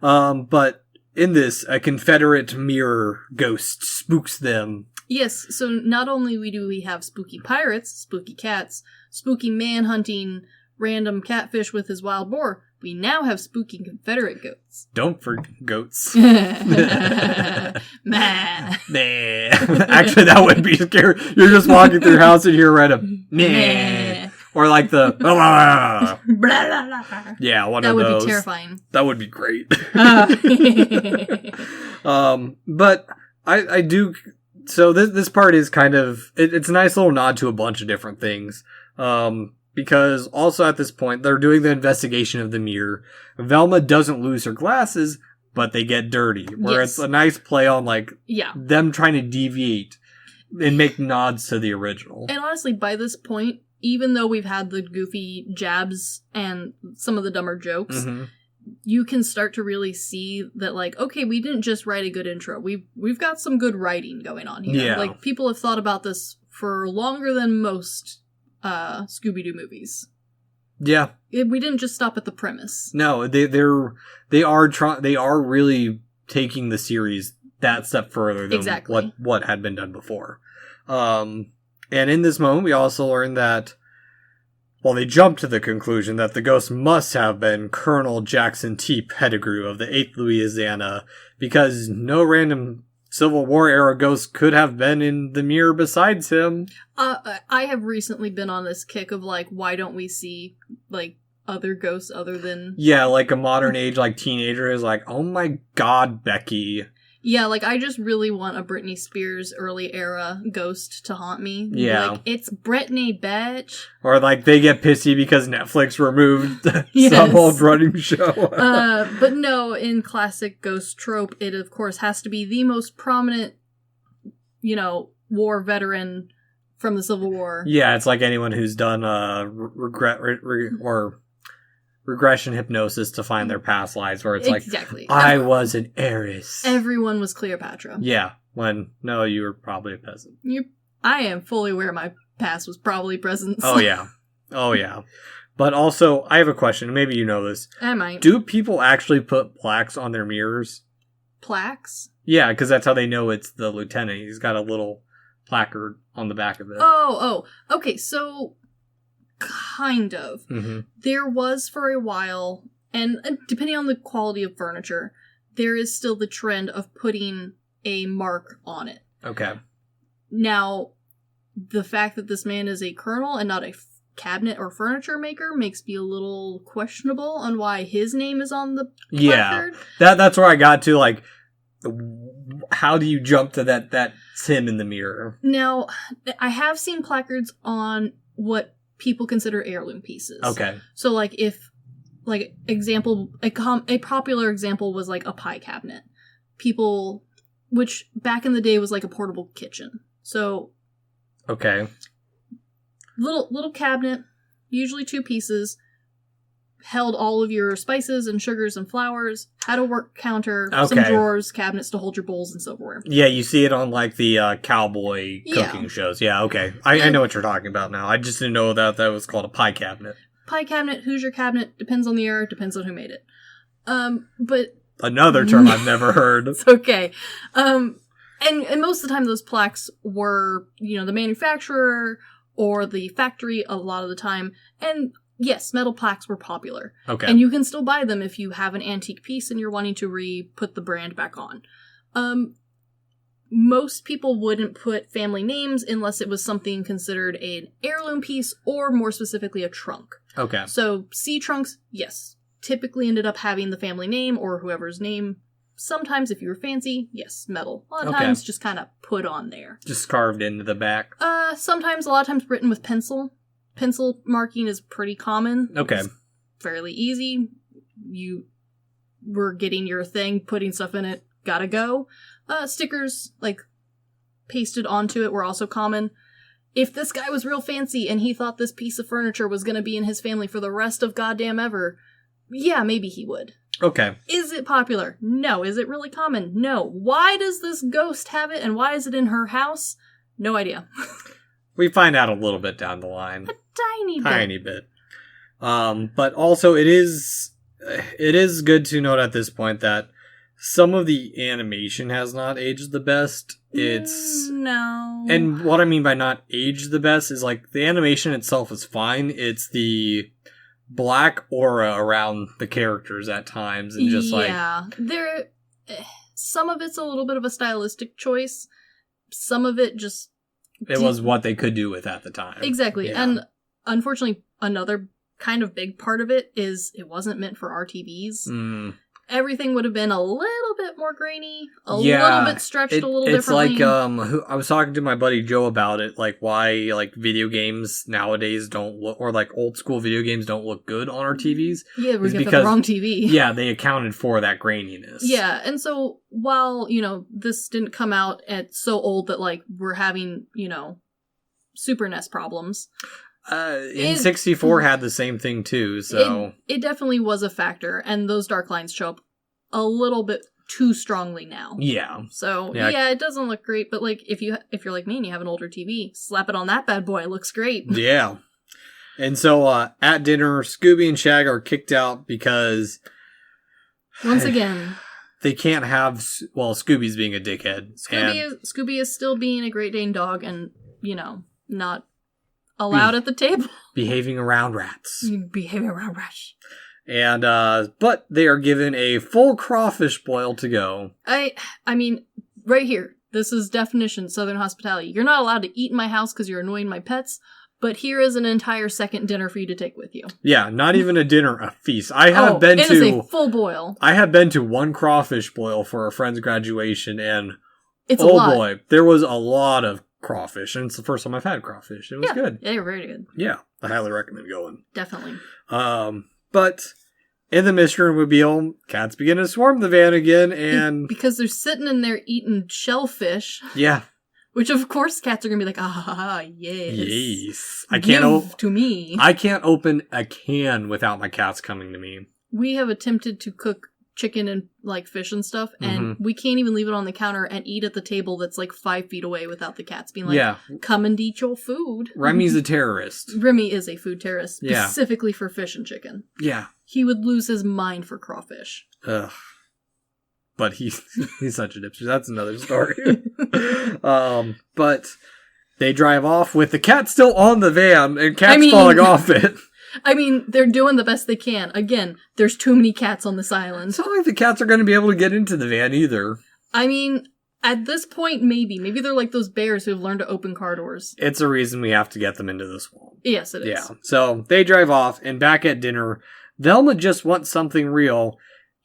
But in this, a Confederate mirror ghost spooks them. Yes, so not only do we have spooky pirates, spooky cats, spooky man hunting random catfish with his wild boar, we now have spooky Confederate goats. Don't forget goats. Meh. Actually, that would be scary. You're just walking through your house and you hear a meh. Or like the yeah, one of those. That would be terrifying. That would be great. But I do. So this part is kind of it's a nice little nod to a bunch of different things. Because also at this point they're doing the investigation of the mirror. Velma doesn't lose her glasses, but they get dirty. Where it's a nice play on them trying to deviate and make nods to the original. And honestly, by this point, even though we've had the goofy jabs and some of the dumber jokes, you can start to really see that, okay, we didn't just write a good intro. We've got some good writing going on here. Yeah. People have thought about this for longer than most Scooby-Doo movies. Yeah. We didn't just stop at the premise. No, they are really taking the series that step further than what had been done before. And in this moment, we also learned that, they jumped to the conclusion that the ghost must have been Colonel Jackson T. Pettigrew of the 8th Louisiana, because no random Civil War era ghost could have been in the mirror besides him. I have recently been on this kick of, why don't we see, other ghosts other than... Yeah, a modern age, teenager is oh my god, Becky. Yeah, I just really want a Britney Spears early era ghost to haunt me. Yeah. It's Britney, bitch. Or, they get pissy because Netflix removed some old running show. But no, in classic ghost trope, it, of course, has to be the most prominent, war veteran from the Civil War. Yeah, it's like anyone who's done regression hypnosis to find their past lives, where it's I was an heiress. Everyone was Cleopatra. Yeah, no, you were probably a peasant. I am fully aware my past was probably peasants. Oh yeah. But also, I have a question, maybe you know this. I might. Do people actually put plaques on their mirrors? Plaques? Yeah, because that's how they know it's the lieutenant. He's got a little placard on the back of it. Oh, okay, so... Kind of. Mm-hmm. There was for a while, and depending on the quality of furniture, there is still the trend of putting a mark on it. Okay. Now, the fact that this man is a colonel and not a cabinet or furniture maker makes me a little questionable on why his name is on the placard. Yeah, that's where I got to, how do you jump to that's him in the mirror? Now, I have seen placards on what people consider heirloom pieces. Okay. So, if, example, a popular example was, a pie cabinet. People, which back in the day was, a portable kitchen. So... Okay. Little cabinet, usually 2 pieces, held all of your spices and sugars and flours, had a work counter, some drawers, cabinets to hold your bowls and silverware. Yeah, you see it on the cowboy cooking shows. Yeah, okay. I know what you're talking about now. I just didn't know that was called a pie cabinet. Pie cabinet, Hoosier cabinet, depends on the era, depends on who made it. But... Another term I've never heard. It's okay. And most of the time those plaques were, the manufacturer or the factory a lot of the time. And... Yes, metal plaques were popular. Okay. And you can still buy them if you have an antique piece and you're wanting to put the brand back on. Most people wouldn't put family names unless it was something considered an heirloom piece or more specifically a trunk. Okay. So C trunks, yes, typically ended up having the family name or whoever's name Sometimes, if you were fancy, yes, metal. A lot of times, just kind of put on there. Just carved into the back? Sometimes, a lot of times written with pencil. Pencil marking is pretty common. Okay. It's fairly easy. You were getting your thing, putting stuff in it, gotta go. Stickers, like, pasted onto it were also common. If this guy was real fancy and he thought this piece of furniture was gonna be in his family for the rest of goddamn ever, yeah, maybe he would. Okay. Is it popular? No. Is it really common? No. Why does this ghost have it and why is it in her house? No idea. We find out a little bit down the line. A tiny bit. Tiny bit. But also it is good to note at this point that some of the animation has not aged the best. It's... No. And what I mean by not aged the best is, like, the animation itself is fine. It's the black aura around the characters at times and just, yeah. Some of it's a little bit of a stylistic choice. Some of it just... It was what they could do with at the time. Exactly. Yeah. And unfortunately, another kind of big part of it is it wasn't meant for RTVs. Everything would have been a little bit more grainy, a little bit stretched a little differently. It's like, I was talking to my buddy Joe about it, like why like video games nowadays don't look, or like old school video games don't look good on our TVs. Yeah, we got the wrong TV. Yeah, they accounted for that graininess. Yeah, and so while, this didn't come out at so old that like we're having, Super NES problems. N64 had the same thing too, so... It definitely was a factor, and those dark lines show up a little bit too strongly now. Yeah. So, yeah, it doesn't look great, but like, if you're like me and you have an older TV, slap it on that bad boy, it looks great. Yeah. And so, at dinner, Scooby and Shag are kicked out because... Once again... They can't have... Well, Scooby's being a dickhead. Scooby is still being a Great Dane dog and, not... allowed at the table. Behaving around rats. And, but they are given a full crawfish boil to go. I mean, right here, this is definition Southern hospitality. You're not allowed to eat in my house because you're annoying my pets, but here is an entire second dinner for you to take with you. Yeah, not even a dinner, a feast. It is a full boil. I have been to one crawfish boil for a friend's graduation, and it's a lot. Boy, there was a lot of crawfish, and it's the first time I've had crawfish. It was good. Yeah, they were very good. Yeah, I highly recommend going. Definitely. But in the mystery mobile, cats begin to swarm the van again, and... Because they're sitting in there eating shellfish. Yeah. Which, of course, cats are going to be like, yes. Yes. To me. I can't open a can without my cats coming to me. We have attempted to cook chicken and like fish and stuff, and we can't even leave it on the counter and eat at the table that's like 5 feet away without the cats being like, come and eat your food. Remy's a terrorist. Remy is a food terrorist, specifically for fish and chicken. Yeah. He would lose his mind for crawfish. Ugh. But he's such a dipster. That's another story. But they drive off with the cat still on the van and cats falling off it. I mean, they're doing the best they can. Again, there's too many cats on this island. It's not like the cats are going to be able to get into the van either. I mean, at this point, maybe. Maybe they're like those bears who have learned to open car doors. It's a reason we have to get them into the swamp. Yes, it is. Yeah. So they drive off, and back at dinner, Velma just wants something real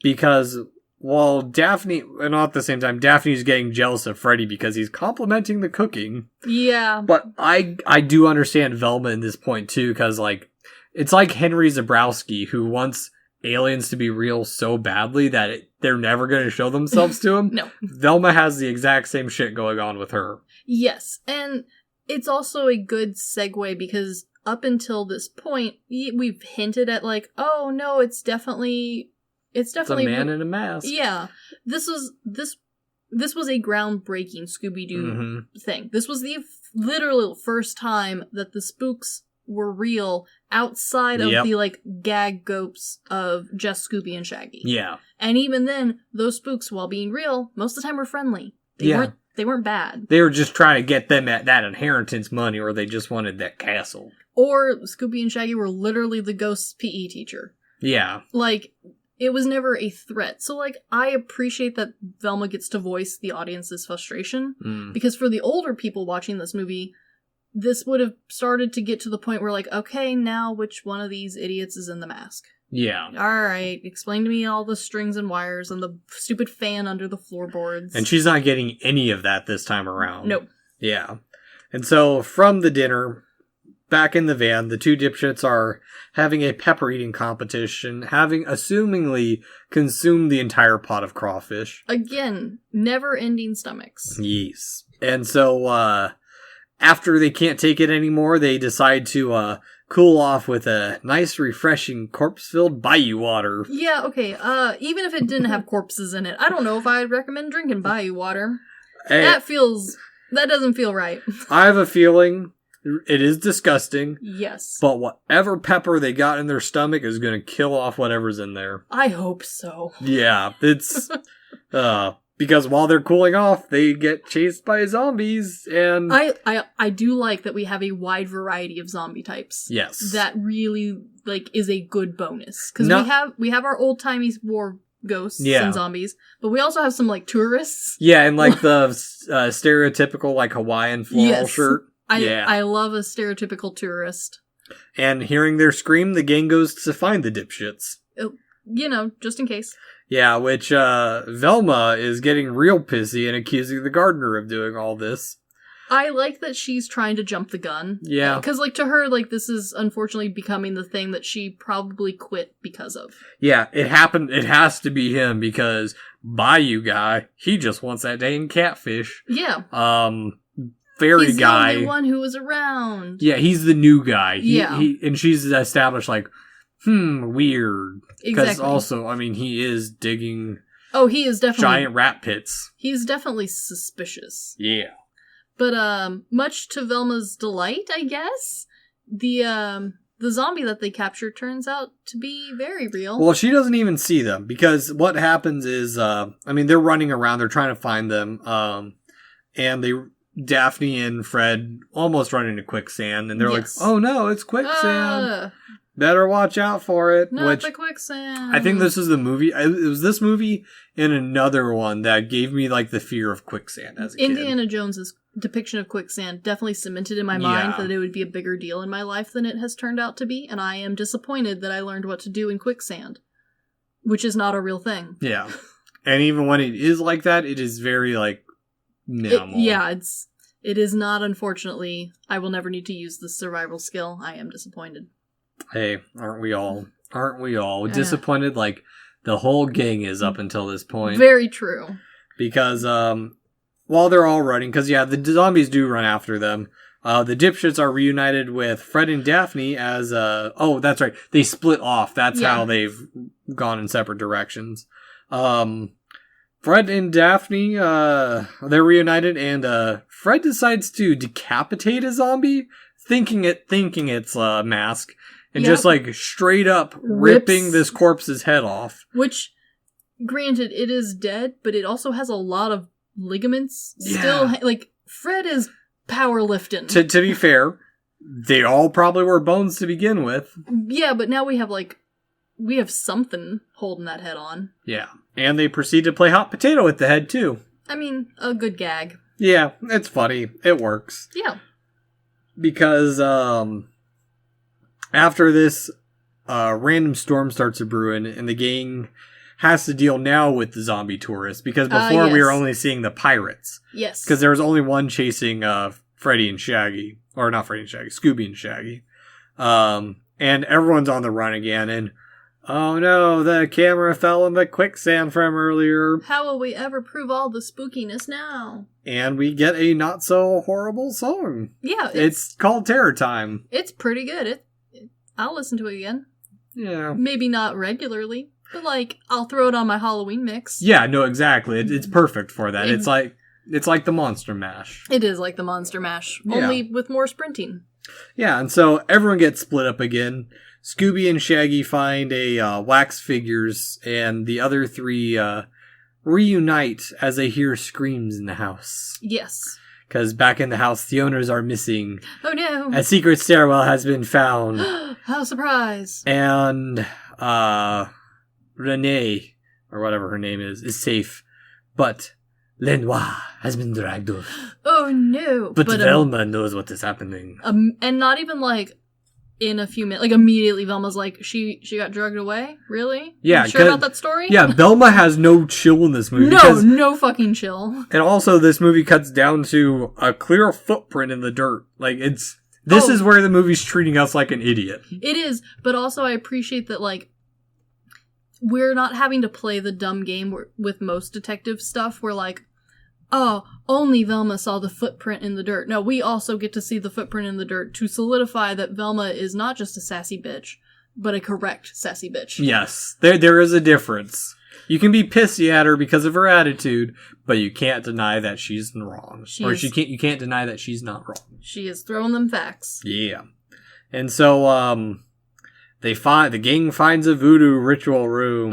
because... Well, Daphne, and at the same time, Daphne's getting jealous of Freddy because he's complimenting the cooking. Yeah. But I do understand Velma in this point, too, because, like, it's like Henry Zabrowski, who wants aliens to be real so badly that they're never going to show themselves to him. No. Velma has the exact same shit going on with her. Yes, and it's also a good segue because up until this point, we've hinted at, like, oh, no, it's definitely It's a man in a mask. Yeah. This was a groundbreaking Scooby-Doo thing. This was the literal first time that the spooks were real outside of the, like, gag gopes of just Scooby and Shaggy. Yeah. And even then, those spooks, while being real, most of the time were friendly. They weren't bad. They were just trying to get them at that inheritance money, or they just wanted that castle. Or Scooby and Shaggy were literally the ghost's PE teacher. Yeah. Like... It was never a threat. So, like, I appreciate that Velma gets to voice the audience's frustration. Because for the older people watching this movie, this would have started to get to the point where, like, okay, now which one of these idiots is in the mask? Yeah. Alright, explain to me all the strings and wires and the stupid fan under the floorboards. And she's not getting any of that this time around. Nope. Yeah. And so, from the dinner, back in the van, the two dipshits are having a pepper eating competition, having assumingly consumed the entire pot of crawfish. Again, never-ending stomachs. Yes. And so, after they can't take it anymore, they decide to cool off with a nice, refreshing, corpse-filled bayou water. Yeah, okay, even if it didn't have corpses in it, I don't know if I'd recommend drinking bayou water. Hey, That doesn't feel right. I have a feeling it is disgusting. Yes. But whatever pepper they got in their stomach is going to kill off whatever's in there. I hope so. Yeah, it's because while they're cooling off, they get chased by zombies, and I do like that we have a wide variety of zombie types. yes, That really is a good bonus because No- we have our old timey war ghosts Yeah. and zombies, but we also have some tourists. yeah, and the stereotypical Hawaiian floral Yes. shirt. I love a stereotypical tourist. And hearing their scream, the gang goes to find the dipshits. Just in case. Yeah, which Velma is getting real pissy and accusing the gardener of doing all this. I like that she's trying to jump the gun. Yeah. Because, to her, this is unfortunately becoming the thing that she probably quit because of. Yeah, it happened. It has to be him because Bayou guy, he just wants that dang catfish. Yeah. Fairy He's guy. the only one who was around. Yeah, he's the new guy. Yeah. And she's established weird. Because Exactly. also, he is digging Oh, he is definitely... giant rat pits. He's definitely suspicious. Yeah. But, much to Velma's delight, I guess, the zombie that they captured turns out to be very real. Well, she doesn't even see them because what happens is, they're running around, they're trying to find them, and Daphne and Fred almost run into quicksand, and they're Yes. like, oh no, it's quicksand. Better watch out for it. Not the quicksand. I think this is the movie. It was this movie and another one that gave me the fear of quicksand as a kid. Indiana Jones's depiction of quicksand definitely cemented in my mind that it would be a bigger deal in my life than it has turned out to be, and I am disappointed that I learned what to do in quicksand, which is not a real thing. Yeah. And even when it is like that, it is very minimal. It is not, unfortunately. I will never need to use the survival skill. I am disappointed. Hey, aren't we all? Aren't we all? Disappointed the whole gang is up until this point. Very true. Because while they're all running, because the zombies do run after them, the dipshits are reunited with Fred and Daphne as, that's right, they split off. That's how they've gone in separate directions. Fred and Daphne, they're reunited, and Fred decides to decapitate a zombie, thinking it's a mask, and just straight up ripping this corpse's head off. Which, granted, it is dead, but it also has a lot of ligaments still. Fred is powerlifting. To be fair, they all probably were bones to begin with. Yeah, but now we have something holding that head on. Yeah. And they proceed to play hot potato with the head, too. A good gag. Yeah, it's funny. It works. Yeah. Because, after this, random storm starts a brewing, and the gang has to deal now with the zombie tourists, because before we were only seeing the pirates. Yes. Because there was only one chasing, Freddy and Shaggy. Or not Freddy and Shaggy, Scooby and Shaggy. And everyone's on the run again, and oh no, the camera fell in the quicksand from earlier. How will we ever prove all the spookiness now? And we get a not so horrible song. Yeah. It's called Terror Time. It's pretty good. I'll listen to it again. Yeah. Maybe not regularly, but I'll throw it on my Halloween mix. Yeah, no, exactly. It's perfect for that. It's like the Monster Mash. It is like the Monster Mash, only with more sprinting. Yeah, and so everyone gets split up again. Scooby and Shaggy find a wax figures, and the other three reunite as they hear screams in the house. Yes. Because back in the house, the owners are missing. Oh no! A secret stairwell has been found. How surprise! And Renee, or whatever her name is safe. But Lenoir has been dragged off. Oh no! But Velma knows what is happening. And not even in a few minutes, like immediately Velma's like, she got drugged away? Really? Yeah. You sure about that story? Yeah, Velma has no chill in this movie. No fucking chill. And also this movie cuts down to a clear footprint in the dirt. Like, this is where the movie's treating us like an idiot. It is, but also I appreciate that, like, we're not having to play the dumb game with most detective stuff where, like, oh, only Velma saw the footprint in the dirt. No, we also get to see the footprint in the dirt to solidify that Velma is not just a sassy bitch, but a correct sassy bitch. Yes, there is a difference. You can be pissy at her because of her attitude, but you can't deny that she's wrong. You can't deny that she's not wrong. She is throwing them facts. Yeah. And so, the gang finds a voodoo ritual room.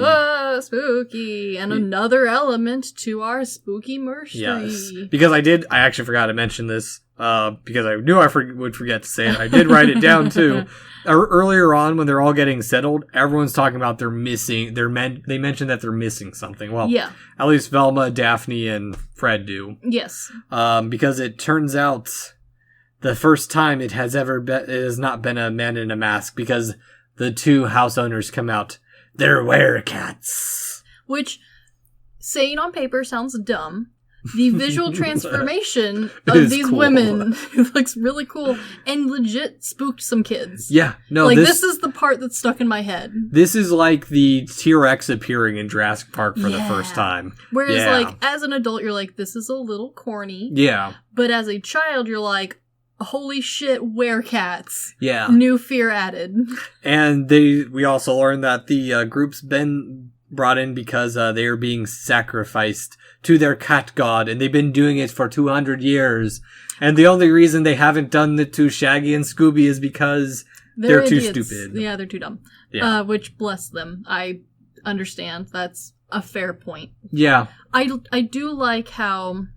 Spooky. And another element to our spooky mystery. Yes. Because I actually forgot to mention this, because I knew I would forget to say it. I did write it down too. Earlier on, when they're all getting settled, everyone's talking about they mentioned that they're missing something. Well, yeah. At least Velma, Daphne, and Fred do. Yes. Because it turns out the first time it has not been a man in a mask, because the two house owners come out. They're Werecats. Which, saying on paper, sounds dumb. The visual transformation of these women looks really cool and legit spooked some kids. Yeah, no, like this is the part that's stuck in my head. This is like the T-Rex appearing in Jurassic Park for the first time. Whereas, like, as an adult, you're like, this is a little corny. Yeah. But as a child, you're like, holy shit, Werecats. Yeah. New fear added. And we also learned that the group's been brought in because they are being sacrificed to their cat god, and they've been doing it for 200 years. And the only reason they haven't done it to Shaggy and Scooby is because they're too stupid. Yeah, they're too dumb. Yeah. Which, bless them. I understand. That's a fair point. Yeah. I do like how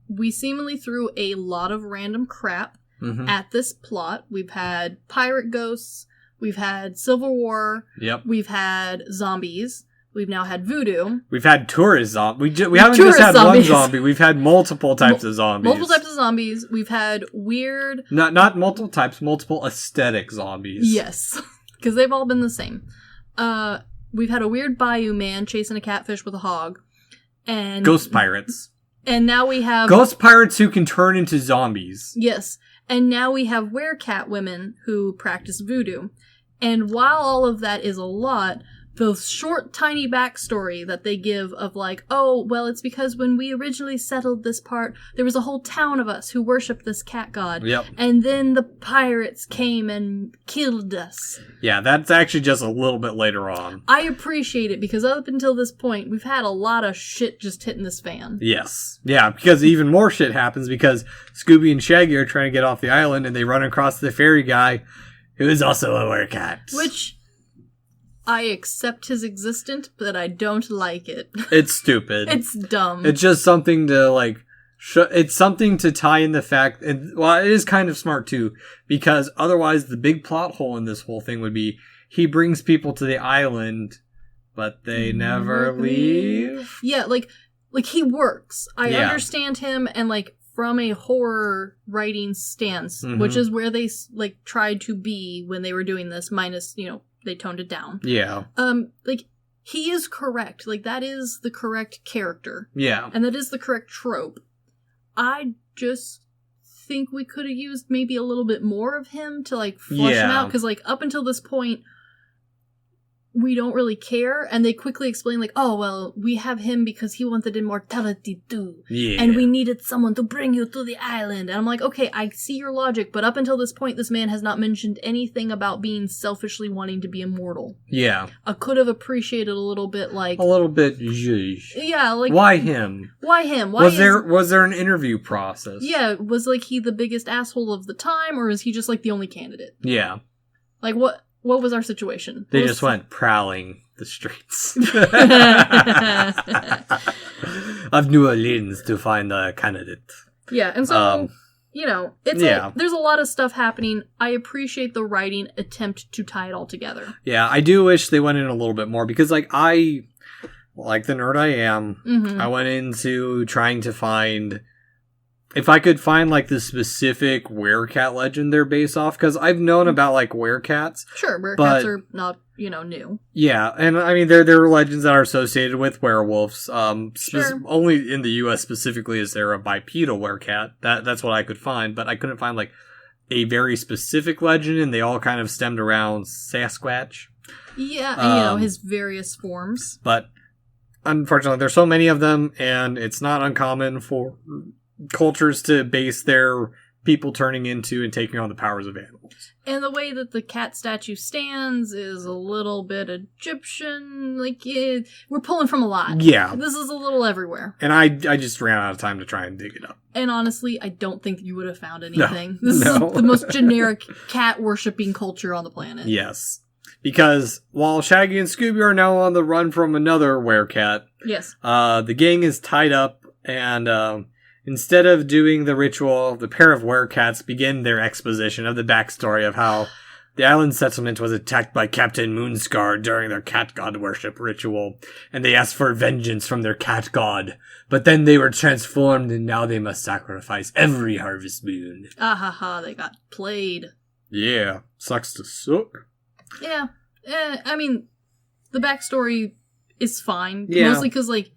we seemingly threw a lot of random crap at this plot. We've had pirate ghosts. We've had Civil War. Yep. We've had zombies. We've now had voodoo. We've had tourist zombies. We haven't just had one zombie. We've had multiple types of zombies. Multiple types of zombies. We've had weird... Not multiple types, multiple aesthetic zombies. Yes. Because they've all been the same. We've had a weird bayou man chasing a catfish with a hog. And ghost pirates. And now we have... Ghost pirates who can turn into zombies. Yes. And now we have werecat women who practice voodoo. And while all of that is a lot, the short, tiny backstory that they give of like, oh, well, it's because when we originally settled this part, there was a whole town of us who worshipped this cat god. Yep. And then the pirates came and killed us. Yeah, that's actually just a little bit later on. I appreciate it because up until this point, we've had a lot of shit just hitting this fan. Yes. Yeah, because even more shit happens because Scooby and Shaggy are trying to get off the island and they run across the fairy guy who is also a werecat. Which... I accept his existence, but I don't like it. It's stupid. It's dumb. It's just something to, like, it's something to tie in the fact, and, well, it is kind of smart, too, because otherwise the big plot hole in this whole thing would be, he brings people to the island, but they never leave. Yeah, like he works. I understand him, and, like, from a horror writing stance, which is where they, like, tried to be when they were doing this, minus, you know, they toned it down. Yeah. Like, he is correct. Like, that is the correct character. Yeah. And that is the correct trope. I just think we could have used maybe a little bit more of him to, like, flush him out. Because, like, up until this point, we don't really care. And they quickly explain, like, oh, well, we have him because he wanted immortality too. Yeah. And we needed someone to bring you to the island. And I'm like, okay, I see your logic. But up until this point, this man has not mentioned anything about being selfishly wanting to be immortal. Yeah. I could have appreciated a little bit, like... A little bit, zhuzh. Yeah, like... Why him? Why him? Was there an interview process? Yeah, was, like, he the biggest asshole of the time, or is he just, like, the only candidate? Yeah. Like, what was our situation? They just went prowling the streets of New Orleans to find a candidate. Yeah, and so, you know, it's there's a lot of stuff happening. I appreciate the writing attempt to tie it all together. Yeah, I do wish they went in a little bit more, because, like, the nerd I am, I went into trying to find if I could find, like, the specific Werecat legend they're based off, because I've known about, like, Werecats. Sure, Werecats are not, new. Yeah, and I mean, they're legends that are associated with werewolves. Sure. Only in the U.S. specifically is there a bipedal werecat. That's what I could find, but I couldn't find, like, a very specific legend, and they all kind of stemmed around Sasquatch. Yeah, and, his various forms. But, unfortunately, there's so many of them, and it's not uncommon for cultures to base their people turning into and taking on the powers of animals. And the way that the cat statue stands is a little bit Egyptian. Like, we're pulling from a lot. Yeah. This is a little everywhere. And I just ran out of time to try and dig it up. And honestly, I don't think you would have found anything. No. This is the most generic cat-worshipping culture on the planet. Yes. Because while Shaggy and Scooby are now on the run from another werecat, yes, the gang is tied up, and instead of doing the ritual, the pair of werecats begin their exposition of the backstory of how the island settlement was attacked by Captain Moonscar during their cat god worship ritual, and they asked for vengeance from their cat god. But then they were transformed, and now they must sacrifice every harvest moon. They got played. Yeah, sucks to suck. Yeah, I mean, the backstory is fine. Yeah. Mostly because, like,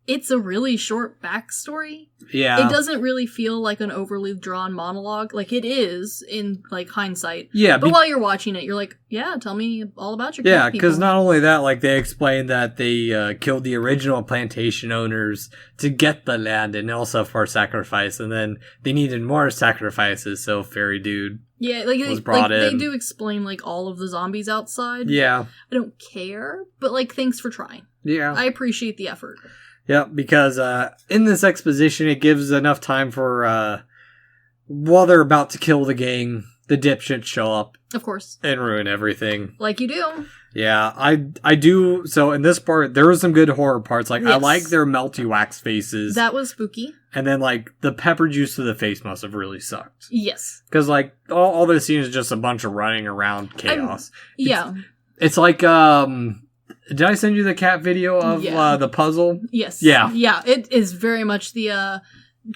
it's a really short backstory. Yeah. It doesn't really feel like an overly drawn monologue. Like, it is, in, like, hindsight. Yeah. But while you're watching it, you're like, yeah, tell me all about your Yeah, cat because people. not only that, like, they explained that they killed the original plantation owners to get the land and also for sacrifice, and then they needed more sacrifices, so Fairy Dude was brought in. They do explain, like, all of the zombies outside. Yeah. I don't care, but, like, thanks for trying. Yeah. I appreciate the effort. Yeah, because in this exposition, it gives enough time for, while they're about to kill the gang, the dipshits show up. Of course. And ruin everything. Like you do. Yeah, I do. So in this part, there were some good horror parts. Like, yes. I like their melty wax faces. That was spooky. And then, like, the pepper juice to the face must have really sucked. Yes. Because, like, all this scene is just a bunch of running around chaos. Yeah. It's like, did I send you the cat video of the puzzle? Yes. Yeah. Yeah, it is very much the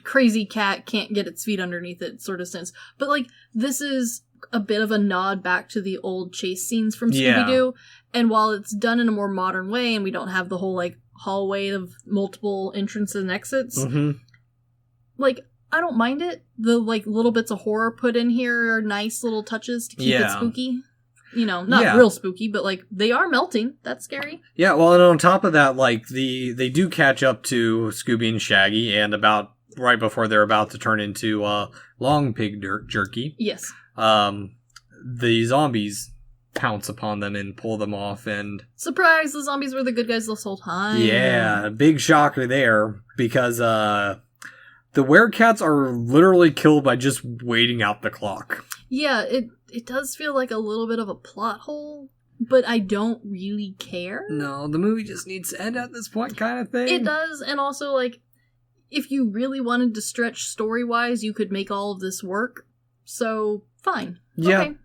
crazy cat can't get its feet underneath it sort of sense. But, like, this is a bit of a nod back to the old chase scenes from Scooby-Doo. And while it's done in a more modern way and we don't have the whole, like, hallway of multiple entrances and exits, like, I don't mind it. The, like, little bits of horror put in here are nice little touches to keep it spooky. You know, not real spooky, but, like, they are melting. That's scary. Yeah, well, and on top of that, like, they do catch up to Scooby and Shaggy, and about right before they're about to turn into long pig jerky. Yes. The zombies pounce upon them and pull them off, and... Surprise! The zombies were the good guys this whole time. Yeah, big shocker there, because, the werecats are literally killed by just waiting out the clock. Yeah, it does feel like a little bit of a plot hole, but I don't really care. No, the movie just needs to end at this point kind of thing. It does, and also, like, if you really wanted to stretch story-wise, you could make all of this work. So, fine. Yeah. Okay.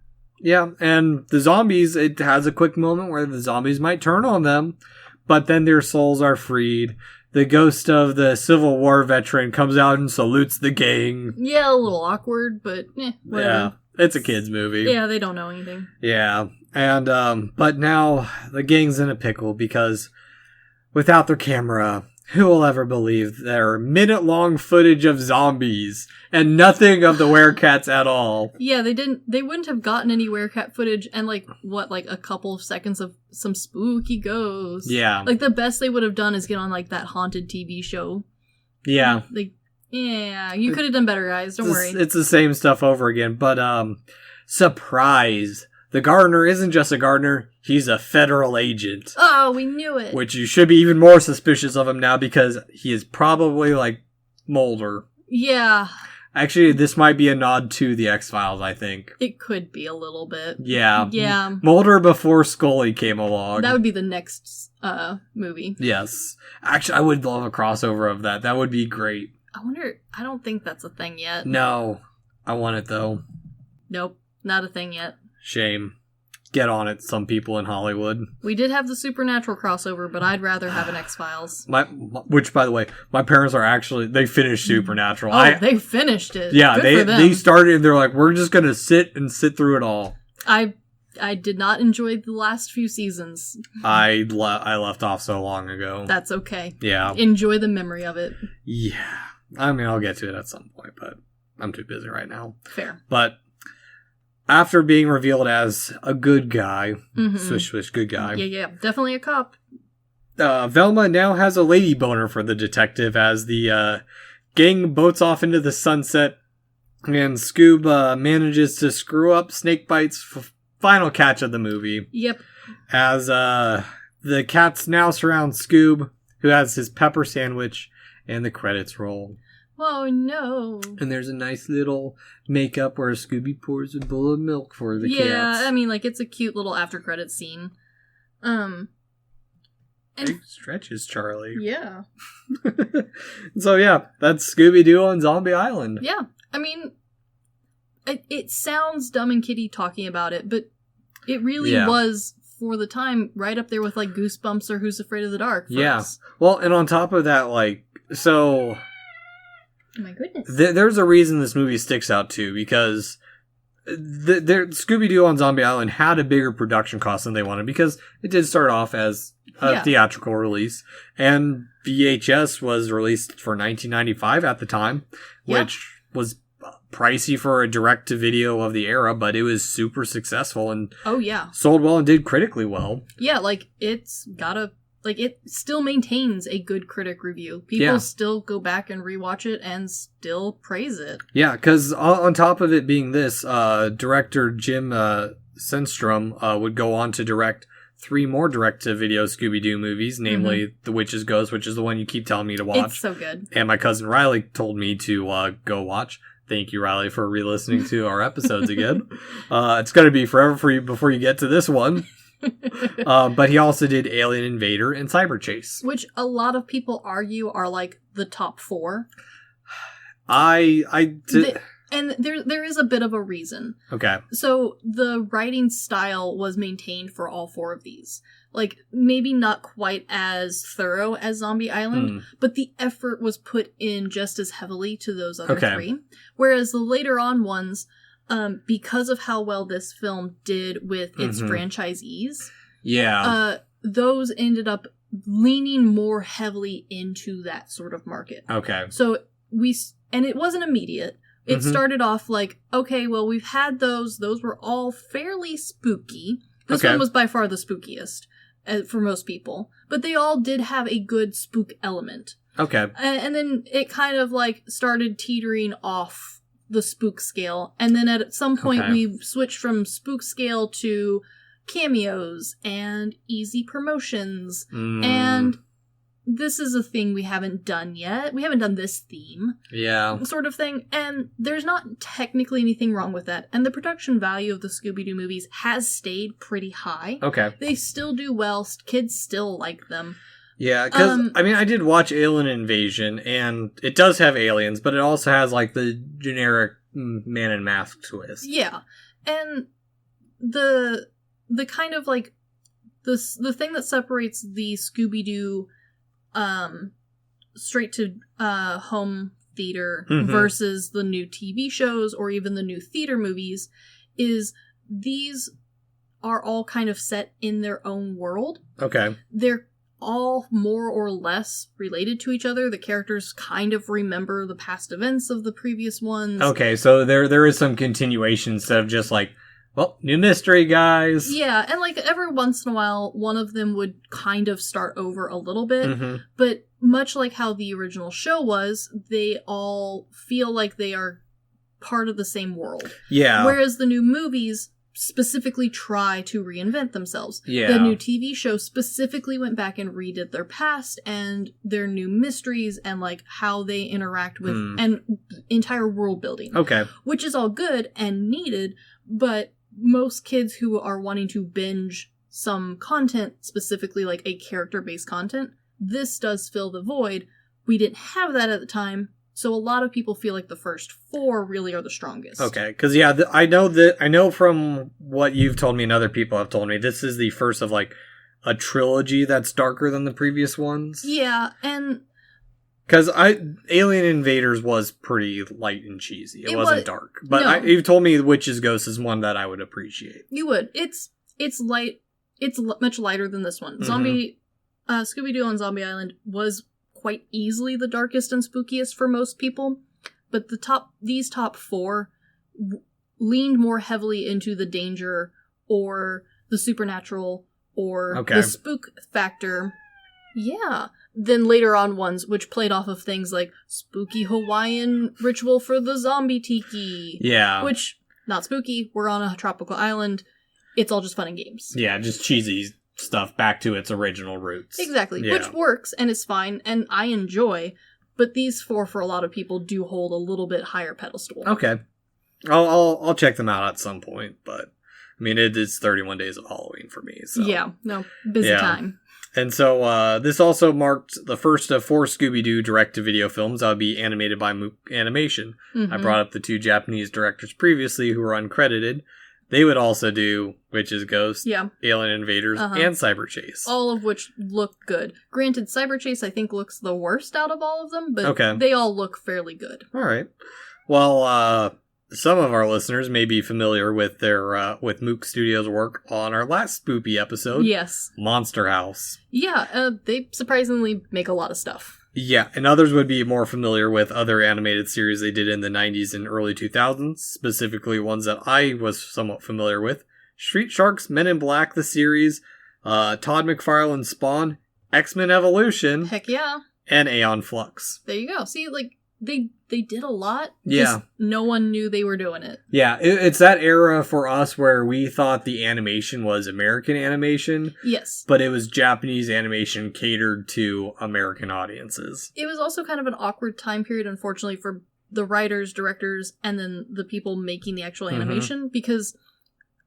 Yeah, and the zombies, it has a quick moment where the zombies might turn on them, but then their souls are freed. The ghost of the Civil War veteran comes out and salutes the gang. Yeah, a little awkward, but whatever. Yeah, it's a kid's movie. Yeah, they don't know anything. Yeah, and, but now the gang's in a pickle because without their camera, who will ever believe their minute-long footage of zombies and nothing of the werecats at all? Yeah, they wouldn't have gotten any werecat footage and, like, a couple of seconds of some spooky ghosts. Yeah. Like, the best they would have done is get on, like, that haunted TV show. Yeah. Like, yeah, you could have done better, guys. Don't worry. It's the same stuff over again, but, surprise! The gardener isn't just a gardener, he's a federal agent. Oh, we knew it. Which you should be even more suspicious of him now because he is probably, like, Mulder. Yeah. Actually, this might be a nod to the X-Files, I think. It could be a little bit. Yeah. Yeah. Mulder before Scully came along. That would be the next movie. Yes. Actually, I would love a crossover of that. That would be great. I don't think that's a thing yet. No. I want it, though. Nope. Not a thing yet. Shame. get on it, some people in Hollywood. We did have the Supernatural crossover, but I'd rather have an X-Files. Which, by the way, my parents are actually, they finished Supernatural. They finished it. Yeah, Good for them. they started and they're like, we're just going to sit through it all. I did not enjoy the last few seasons. I left off so long ago. That's okay. Yeah. Enjoy the memory of it. Yeah. I mean, I'll get to it at some point, but I'm too busy right now. Fair. But after being revealed as a good guy, swish swish, good guy. Yeah, definitely a cop. Velma now has a lady boner for the detective as the gang boats off into the sunset, and Scoob manages to screw up Snakebites for final catch of the movie. Yep. As the cats now surround Scoob, who has his pepper sandwich, and the credits roll. Oh no. And there's a nice little makeup where Scooby pours a bowl of milk for the cats. Yeah, I mean, like, it's a cute little after credits scene. And big stretches, Charlie. yeah. So yeah, that's Scooby-Doo on Zombie Island. Yeah. I mean, it sounds dumb and kiddie talking about it, but it really was, for the time, right up there with, like, Goosebumps or Who's Afraid of the Dark. Yeah. Us. Well, and on top of that, like, so... Oh my goodness. There's a reason this movie sticks out, too, because Scooby-Doo on Zombie Island had a bigger production cost than they wanted, because it did start off as a theatrical release, and VHS was released for $19.95 at the time, which was pricey for a direct-to-video of the era, but it was super successful and sold well and did critically well. Yeah, like, it's got a... Like, it still maintains a good critic review. People still go back and rewatch it and still praise it. Yeah, because on top of it being this, director Jim Sundstrom would go on to direct 3 more direct-to-video Scooby-Doo movies, namely The Witch's Ghost, which is the one you keep telling me to watch. It's so good. And my cousin Riley told me to go watch. Thank you, Riley, for re-listening to our episodes again. It's going to be forever for you before you get to this one. But he also did Alien Invader and Cyber Chase, which a lot of people argue are like the top 4. And there is a bit of a reason. Okay. So the writing style was maintained for all 4 of these. Like, maybe not quite as thorough as Zombie Island, but the effort was put in just as heavily to those other 3. Whereas the later on ones, because of how well this film did with its franchisees, those ended up leaning more heavily into that sort of market. Okay. So and it wasn't immediate. It started off like, okay, well, we've had those were all fairly spooky. This one was by far the spookiest for most people, but they all did have a good spook element. Okay. And then it kind of like started teetering off the spook scale, and then at some point we switched from spook scale to cameos and easy promotions, and this is a thing we haven't done yet. We haven't done this theme sort of thing, and there's not technically anything wrong with that, and the production value of the Scooby-Doo movies has stayed pretty high. They still do well. Kids still like them. Yeah, because, I mean, I did watch Alien Invasion, and it does have aliens, but it also has, like, the generic man in mask twist. Yeah, and the kind of, like, the thing that separates the Scooby-Doo straight-to-home theater versus the new TV shows or even the new theater movies is these are all kind of set in their own world. They're all more or less related to each other. The characters kind of remember the past events of the previous ones. Okay, so there is some continuation instead of just like, well, new mystery, guys. Yeah, and like every once in a while, one of them would kind of start over a little bit, but much like how the original show was, they all feel like they are part of the same world. Yeah. Whereas the new movies specifically try to reinvent themselves. Yeah. The new TV show specifically went back and redid their past and their new mysteries and like how they interact with and entire world building. Which is all good and needed, but most kids who are wanting to binge some content, specifically like a character-based content, this does fill the void. We didn't have that at the time, So a lot of people feel like the first 4 really are the strongest. Okay, because I know from what you've told me and other people have told me, this is the first of like a trilogy that's darker than the previous ones. Yeah, and because Alien Invaders was pretty light and cheesy. It wasn't dark, but no. You've told me Witch's Ghost is one that I would appreciate. You would. It's light. It's much lighter than this one. Scooby-Doo on Zombie Island was quite easily the darkest and spookiest for most people, but these top 4 leaned more heavily into the danger or the supernatural or the spook factor. Yeah. Than later on ones, which played off of things like spooky Hawaiian ritual for the zombie tiki. Yeah. Which, not spooky, we're on a tropical island. It's all just fun and games. Yeah, just cheesy stuff back to its original roots. Exactly. Yeah. Which works and is fine and I enjoy, but these 4 for a lot of people do hold a little bit higher pedestal. Okay. I'll check them out at some point, but I mean it is 31 Days of Halloween for me. So. Yeah, no, busy time. And so this also marked the first of 4 Scooby-Doo direct-to-video films that would be animated by Mook Animation. Mm-hmm. I brought up the 2 Japanese directors previously who were uncredited. They would also do Witch's Ghost, Alien Invaders, and Cyber Chase. All of which look good. Granted, Cyber Chase I think looks the worst out of all of them, but they all look fairly good. All right. Well, some of our listeners may be familiar with with Mook Studios' work on our last spoopy episode. Yes. Monster House. Yeah, they surprisingly make a lot of stuff. Yeah, and others would be more familiar with other animated series they did in the 90s and early 2000s, specifically ones that I was somewhat familiar with. Street Sharks, Men in Black, the series, Todd McFarlane's Spawn, X-Men Evolution. Heck yeah. And Aeon Flux. There you go. See, like, they did a lot. Yeah. Just no one knew they were doing it. Yeah, it's that era for us where we thought the animation was American animation. Yes. But it was Japanese animation catered to American audiences. It was also kind of an awkward time period, unfortunately, for the writers, directors, and then the people making the actual animation, because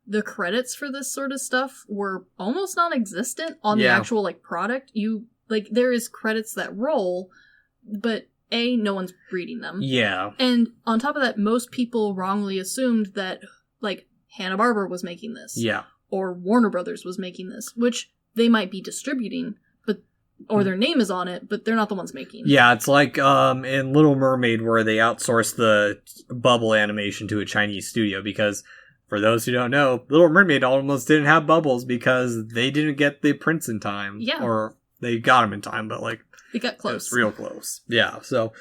the credits for this sort of stuff were almost non-existent on the actual, like, product. There is credits that roll, but no one's reading them. Yeah. And on top of that, most people wrongly assumed that, like, Hanna-Barbera was making this. Yeah. Or Warner Brothers was making this, which they might be distributing, or their name is on it, but they're not the ones making. Yeah, it's like in Little Mermaid where they outsourced the bubble animation to a Chinese studio because, for those who don't know, Little Mermaid almost didn't have bubbles because they didn't get the prints in time. Yeah. Or they got them in time, but, like, they got close. It's real close. Yeah. So,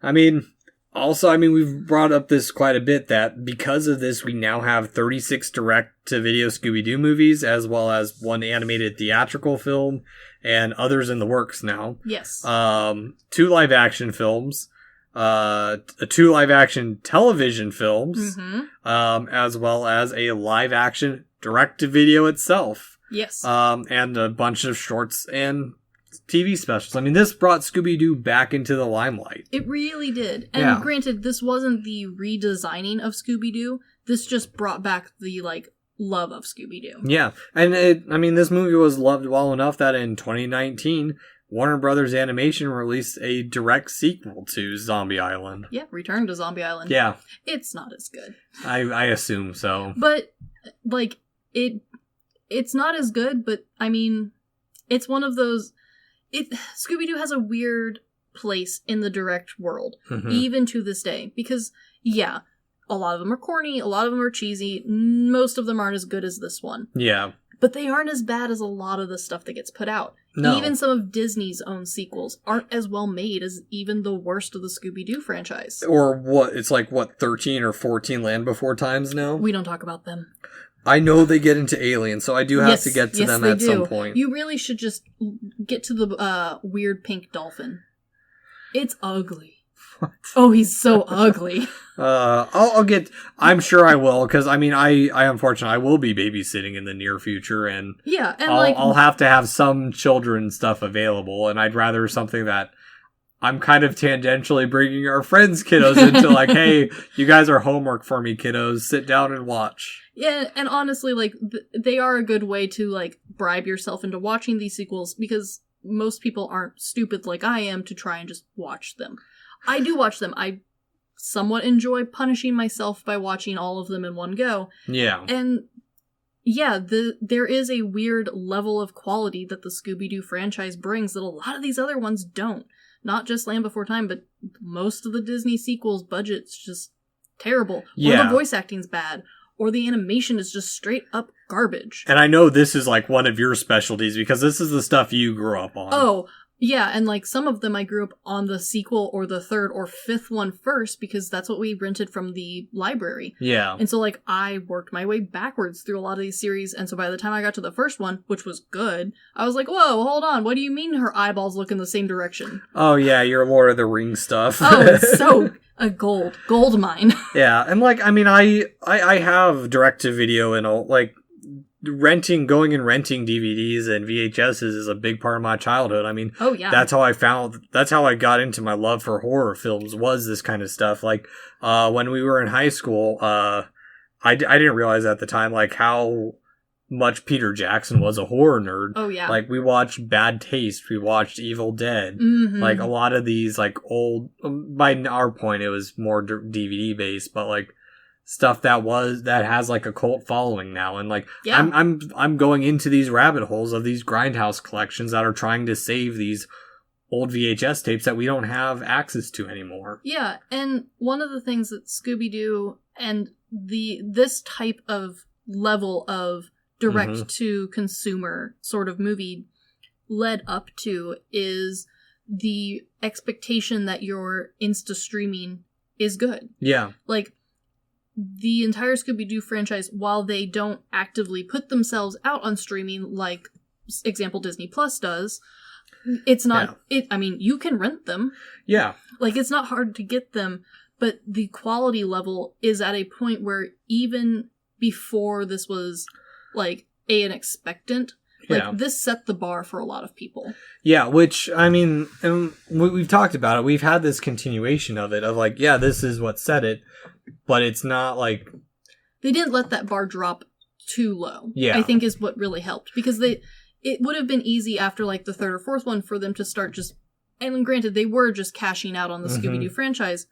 we've brought up this quite a bit that because of this, we now have 36 direct-to-video Scooby-Doo movies, as well as 1 animated theatrical film, and others in the works now. Yes. 2 live-action films, 2 live-action television films, as well as a live-action direct-to-video itself. Yes. And a bunch of shorts and TV specials. I mean, this brought Scooby-Doo back into the limelight. It really did. And granted, this wasn't the redesigning of Scooby-Doo. This just brought back the, like, love of Scooby-Doo. Yeah. And this movie was loved well enough that in 2019, Warner Brothers Animation released a direct sequel to Zombie Island. Yeah, Return to Zombie Island. Yeah. It's not as good. I assume so. But, like, it's not as good, but, I mean, it's one of those... Scooby-Doo has a weird place in the direct world, even to this day. Because, a lot of them are corny, a lot of them are cheesy, most of them aren't as good as this one. Yeah. But they aren't as bad as a lot of the stuff that gets put out. No. Even some of Disney's own sequels aren't as well made as even the worst of the Scooby-Doo franchise. Or it's 13 or 14 Land Before Times now? We don't talk about them. I know they get into aliens, so I do have to get to them at some point. You really should just get to the weird pink dolphin. It's ugly. What? Oh, he's so ugly. I'm sure I will, because I unfortunately I will be babysitting in the near future, and I'll have to have some children stuff available, and I'd rather something that I'm kind of tangentially bringing our friends' kiddos into, like, hey, you guys are homework for me, kiddos. Sit down and watch. Yeah, and honestly, like, they are a good way to, like, bribe yourself into watching these sequels, because most people aren't stupid like I am to try and just watch them. I do watch them. I somewhat enjoy punishing myself by watching all of them in one go. Yeah. And yeah, there is a weird level of quality that the Scooby-Doo franchise brings that a lot of these other ones don't. Not just Land Before Time, but most of the Disney sequels' budget's just terrible. Yeah. Or the voice acting's bad. Or the animation is just straight up garbage. And I know this is like one of your specialties because this is the stuff you grew up on. Oh, yeah, and like some of them I grew up on the sequel or the third or fifth one first because that's what we rented from the library. Yeah. And so like I worked my way backwards through a lot of these series, and so by the time I got to the first one, which was good, I was like, whoa, hold on, what do you mean her eyeballs look in the same direction? Oh yeah, your Lord of the Rings stuff. Oh, it's so a gold mine. Yeah, and like, I mean, I have direct-to-video and all, like, going and renting DVDs and VHSs is a big part of my childhood. I mean, oh yeah, that's how I got into my love for horror films, was this kind of stuff. Like, when we were in high school, I didn't realize at the time, like, how much Peter Jackson was a horror nerd. Oh yeah. Like, we watched Bad Taste, we watched Evil Dead. Mm-hmm. Like, a lot of these, like, old, by our point, it was more DVD based, but like, stuff that has like a cult following now, and like, yeah. I'm going into these rabbit holes of these Grindhouse collections that are trying to save these old VHS tapes that we don't have access to anymore. Yeah, and one of the things that Scooby-Doo and this type of level of direct to consumer sort of movie led up to is the expectation that your Insta streaming is good. Yeah. Like, the entire Scooby-Doo franchise, while they don't actively put themselves out on streaming like, example, Disney Plus does, it's not... Yeah. I mean, you can rent them. Yeah. Like, it's not hard to get them, but the quality level is at a point where even before this was, like, an expectant, like, this set the bar for a lot of people. Yeah, which, I mean, and we've talked about it. We've had this continuation of it, of like, yeah, this is what set it, but it's not like... They didn't let that bar drop too low, I think is what really helped. Because it would have been easy after, like, the third or fourth one for them to start just... And granted, they were just cashing out on the Scooby-Doo franchise,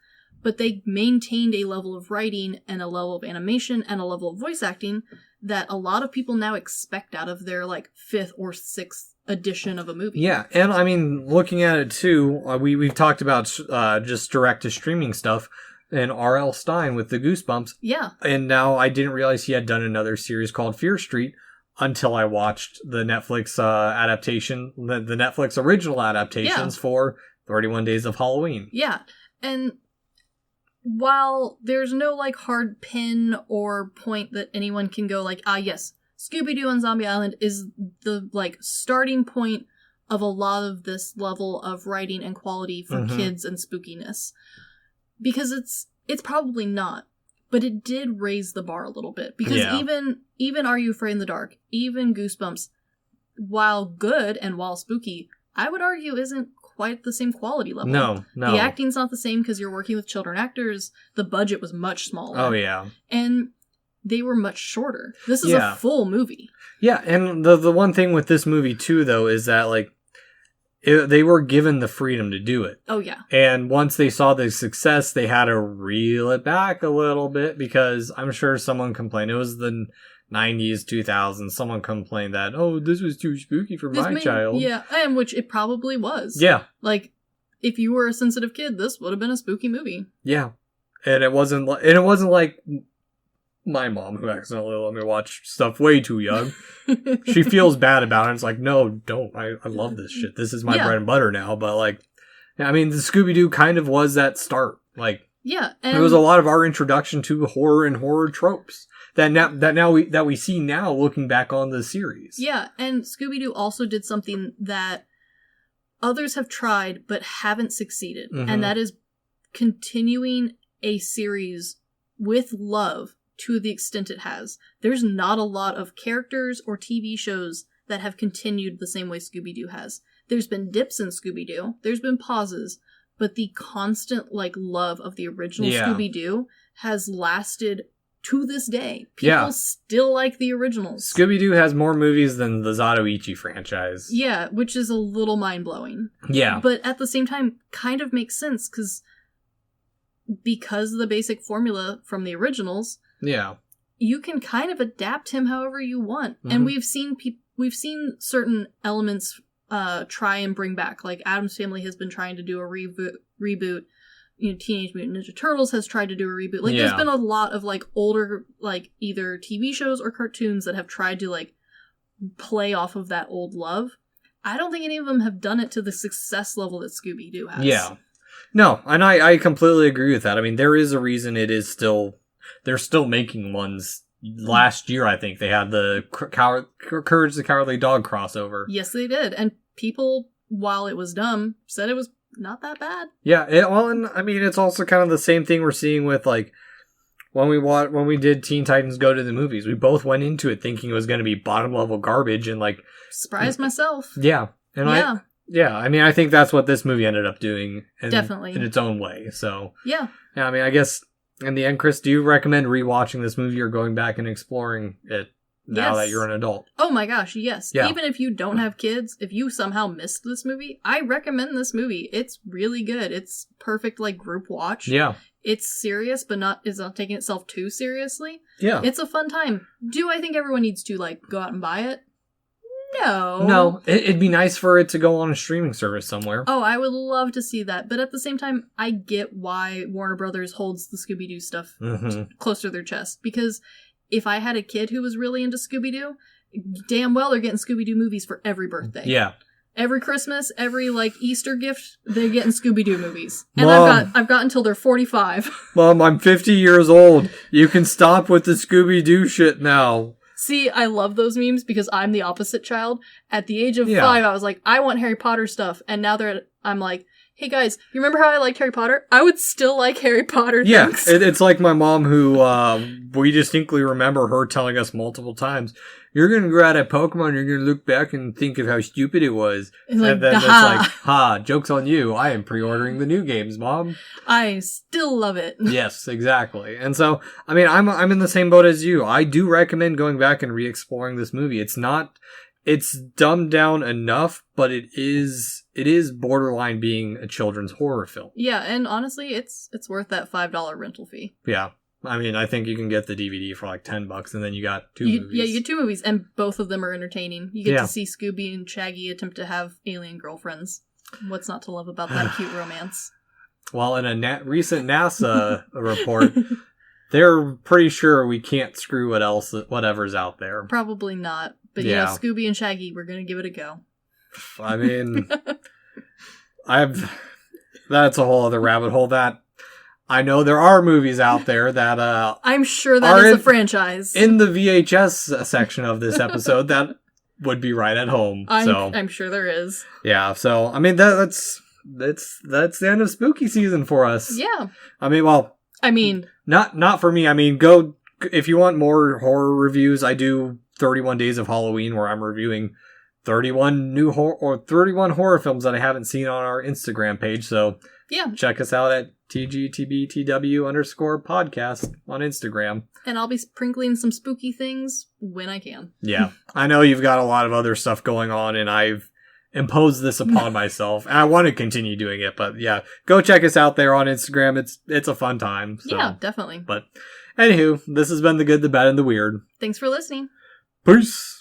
but they maintained a level of writing and a level of animation and a level of voice acting that a lot of people now expect out of their, like, 5th or 6th edition of a movie. Yeah, and I mean, looking at it too, we've talked about just direct-to-streaming stuff, and R.L. Stine with the Goosebumps. Yeah. And now I didn't realize he had done another series called Fear Street until I watched the Netflix adaptation, the Netflix original adaptations for 31 Days of Halloween. Yeah, and... while there's no, like, hard pin or point that anyone can go, like, yes, Scooby-Doo on Zombie Island is the, like, starting point of a lot of this level of writing and quality for kids and spookiness. Because it's probably not, but it did raise the bar a little bit. Because even Are You Afraid in the Dark, even Goosebumps, while good and while spooky, I would argue isn't quite the same quality level. No. The acting's not the same because you're working with children actors. The budget was much smaller. Oh, yeah. And they were much shorter. This is a full movie. Yeah, and the one thing with this movie, too, though, is that, like, they were given the freedom to do it. Oh, yeah. And once they saw the success, they had to reel it back a little bit because I'm sure someone complained. It was the 90s, 2000s, someone complained that, oh, this was too spooky for my child. Yeah, and which it probably was. Yeah. Like, if you were a sensitive kid, this would have been a spooky movie. Yeah. And it wasn't like my mom, who accidentally let me watch stuff way too young. She feels bad about it. It's like, no, don't. I love this shit. This is my bread and butter now. But, like, I mean, the Scooby-Doo kind of was that start. Like, yeah, and it was a lot of our introduction to horror and horror tropes that we see now looking back on the series. Yeah, and Scooby-Doo also did something that others have tried but haven't succeeded, and that is continuing a series with love to the extent it has. There's not a lot of characters or TV shows that have continued the same way Scooby-Doo has. There's been dips in Scooby-Doo, there's been pauses, but the constant, like, love of the original Scooby-Doo has lasted to this day. People still like the originals. Scooby-Doo has more movies than the Zatoichi franchise. Yeah, which is a little mind-blowing. Yeah. But at the same time, kind of makes sense, because because of the basic formula from the originals, you can kind of adapt him however you want. Mm-hmm. And we've seen certain elements try and bring back. Like Addams Family has been trying to do a reboot. You know, Teenage Mutant Ninja Turtles has tried to do a reboot. Like, there's been a lot of, like, older, like, either TV shows or cartoons that have tried to, like, play off of that old love. I don't think any of them have done it to the success level that Scooby-Doo has. Yeah. No, and I completely agree with that. I mean, there is a reason they're still making ones. Last year, I think, they had the Courage the Cowardly Dog crossover. Yes, they did. And people, while it was dumb, said it was not that bad. Yeah, and I mean, it's also kind of the same thing we're seeing with, like, when we did Teen Titans Go to the Movies. We both went into it thinking it was going to be bottom level garbage, and, like, surprised myself. Yeah, and I mean, I think that's what this movie ended up doing, definitely in its own way. So yeah, I mean, I guess in the end, Chris, do you recommend rewatching this movie or going back and exploring it? Now that you're an adult. Oh my gosh, yes. Yeah. Even if you don't have kids, if you somehow missed this movie, I recommend this movie. It's really good. It's perfect, like, group watch. Yeah. It's serious, but it's not taking itself too seriously. Yeah. It's a fun time. Do I think everyone needs to, like, go out and buy it? No. No. It'd be nice for it to go on a streaming service somewhere. Oh, I would love to see that. But at the same time, I get why Warner Brothers holds the Scooby-Doo stuff close to their chest. Because if I had a kid who was really into Scooby-Doo, damn well they're getting Scooby-Doo movies for every birthday. Yeah. Every Christmas, every, like, Easter gift, they're getting Scooby-Doo movies. And Mom, I've got until they're 45. Mom, I'm 50 years old. You can stop with the Scooby-Doo shit now. See, I love those memes because I'm the opposite child. At the age of 5, I was like, I want Harry Potter stuff. And now I'm like, hey guys, you remember how I liked Harry Potter? I would still like Harry Potter things. Yeah, it's like my mom who, we distinctly remember her telling us multiple times, you're going to go out at Pokemon, you're going to look back and think of how stupid it was. And then it's like, joke's on you. I am pre-ordering the new games, Mom. I still love it. Yes, exactly. And so, I mean, I'm in the same boat as you. I do recommend going back and re-exploring this movie. It's dumbed down enough, but it is borderline being a children's horror film. Yeah, and honestly, it's worth that $5 rental fee. Yeah. I mean, I think you can get the DVD for like $10, and then you got two movies. Yeah, you get 2 movies, and both of them are entertaining. You get to see Scooby and Shaggy attempt to have alien girlfriends. What's not to love about that cute romance? Well, in a recent NASA report, they're pretty sure we can't screw whatever's out there. Probably not. But yeah, Scooby and Shaggy, we're going to give it a go. I mean, that's a whole other rabbit hole that I know there are movies out there that I'm sure that is a franchise. In the VHS section of this episode that would be right at home. I'm sure there is. Yeah, so I mean that's the end of spooky season for us. Yeah. I mean, not for me. I mean, go if you want more horror reviews. I do 31 Days of Halloween where I'm reviewing 31 horror films that I haven't seen on our Instagram page. So yeah, check us out at TGTBTW_podcast on Instagram. And I'll be sprinkling some spooky things when I can. Yeah. I know you've got a lot of other stuff going on, and I've imposed this upon myself. And I want to continue doing it, but yeah, go check us out there on Instagram. It's a fun time. So. Yeah, definitely. But anywho, this has been The Good, the Bad, and the Weird. Thanks for listening. Peace.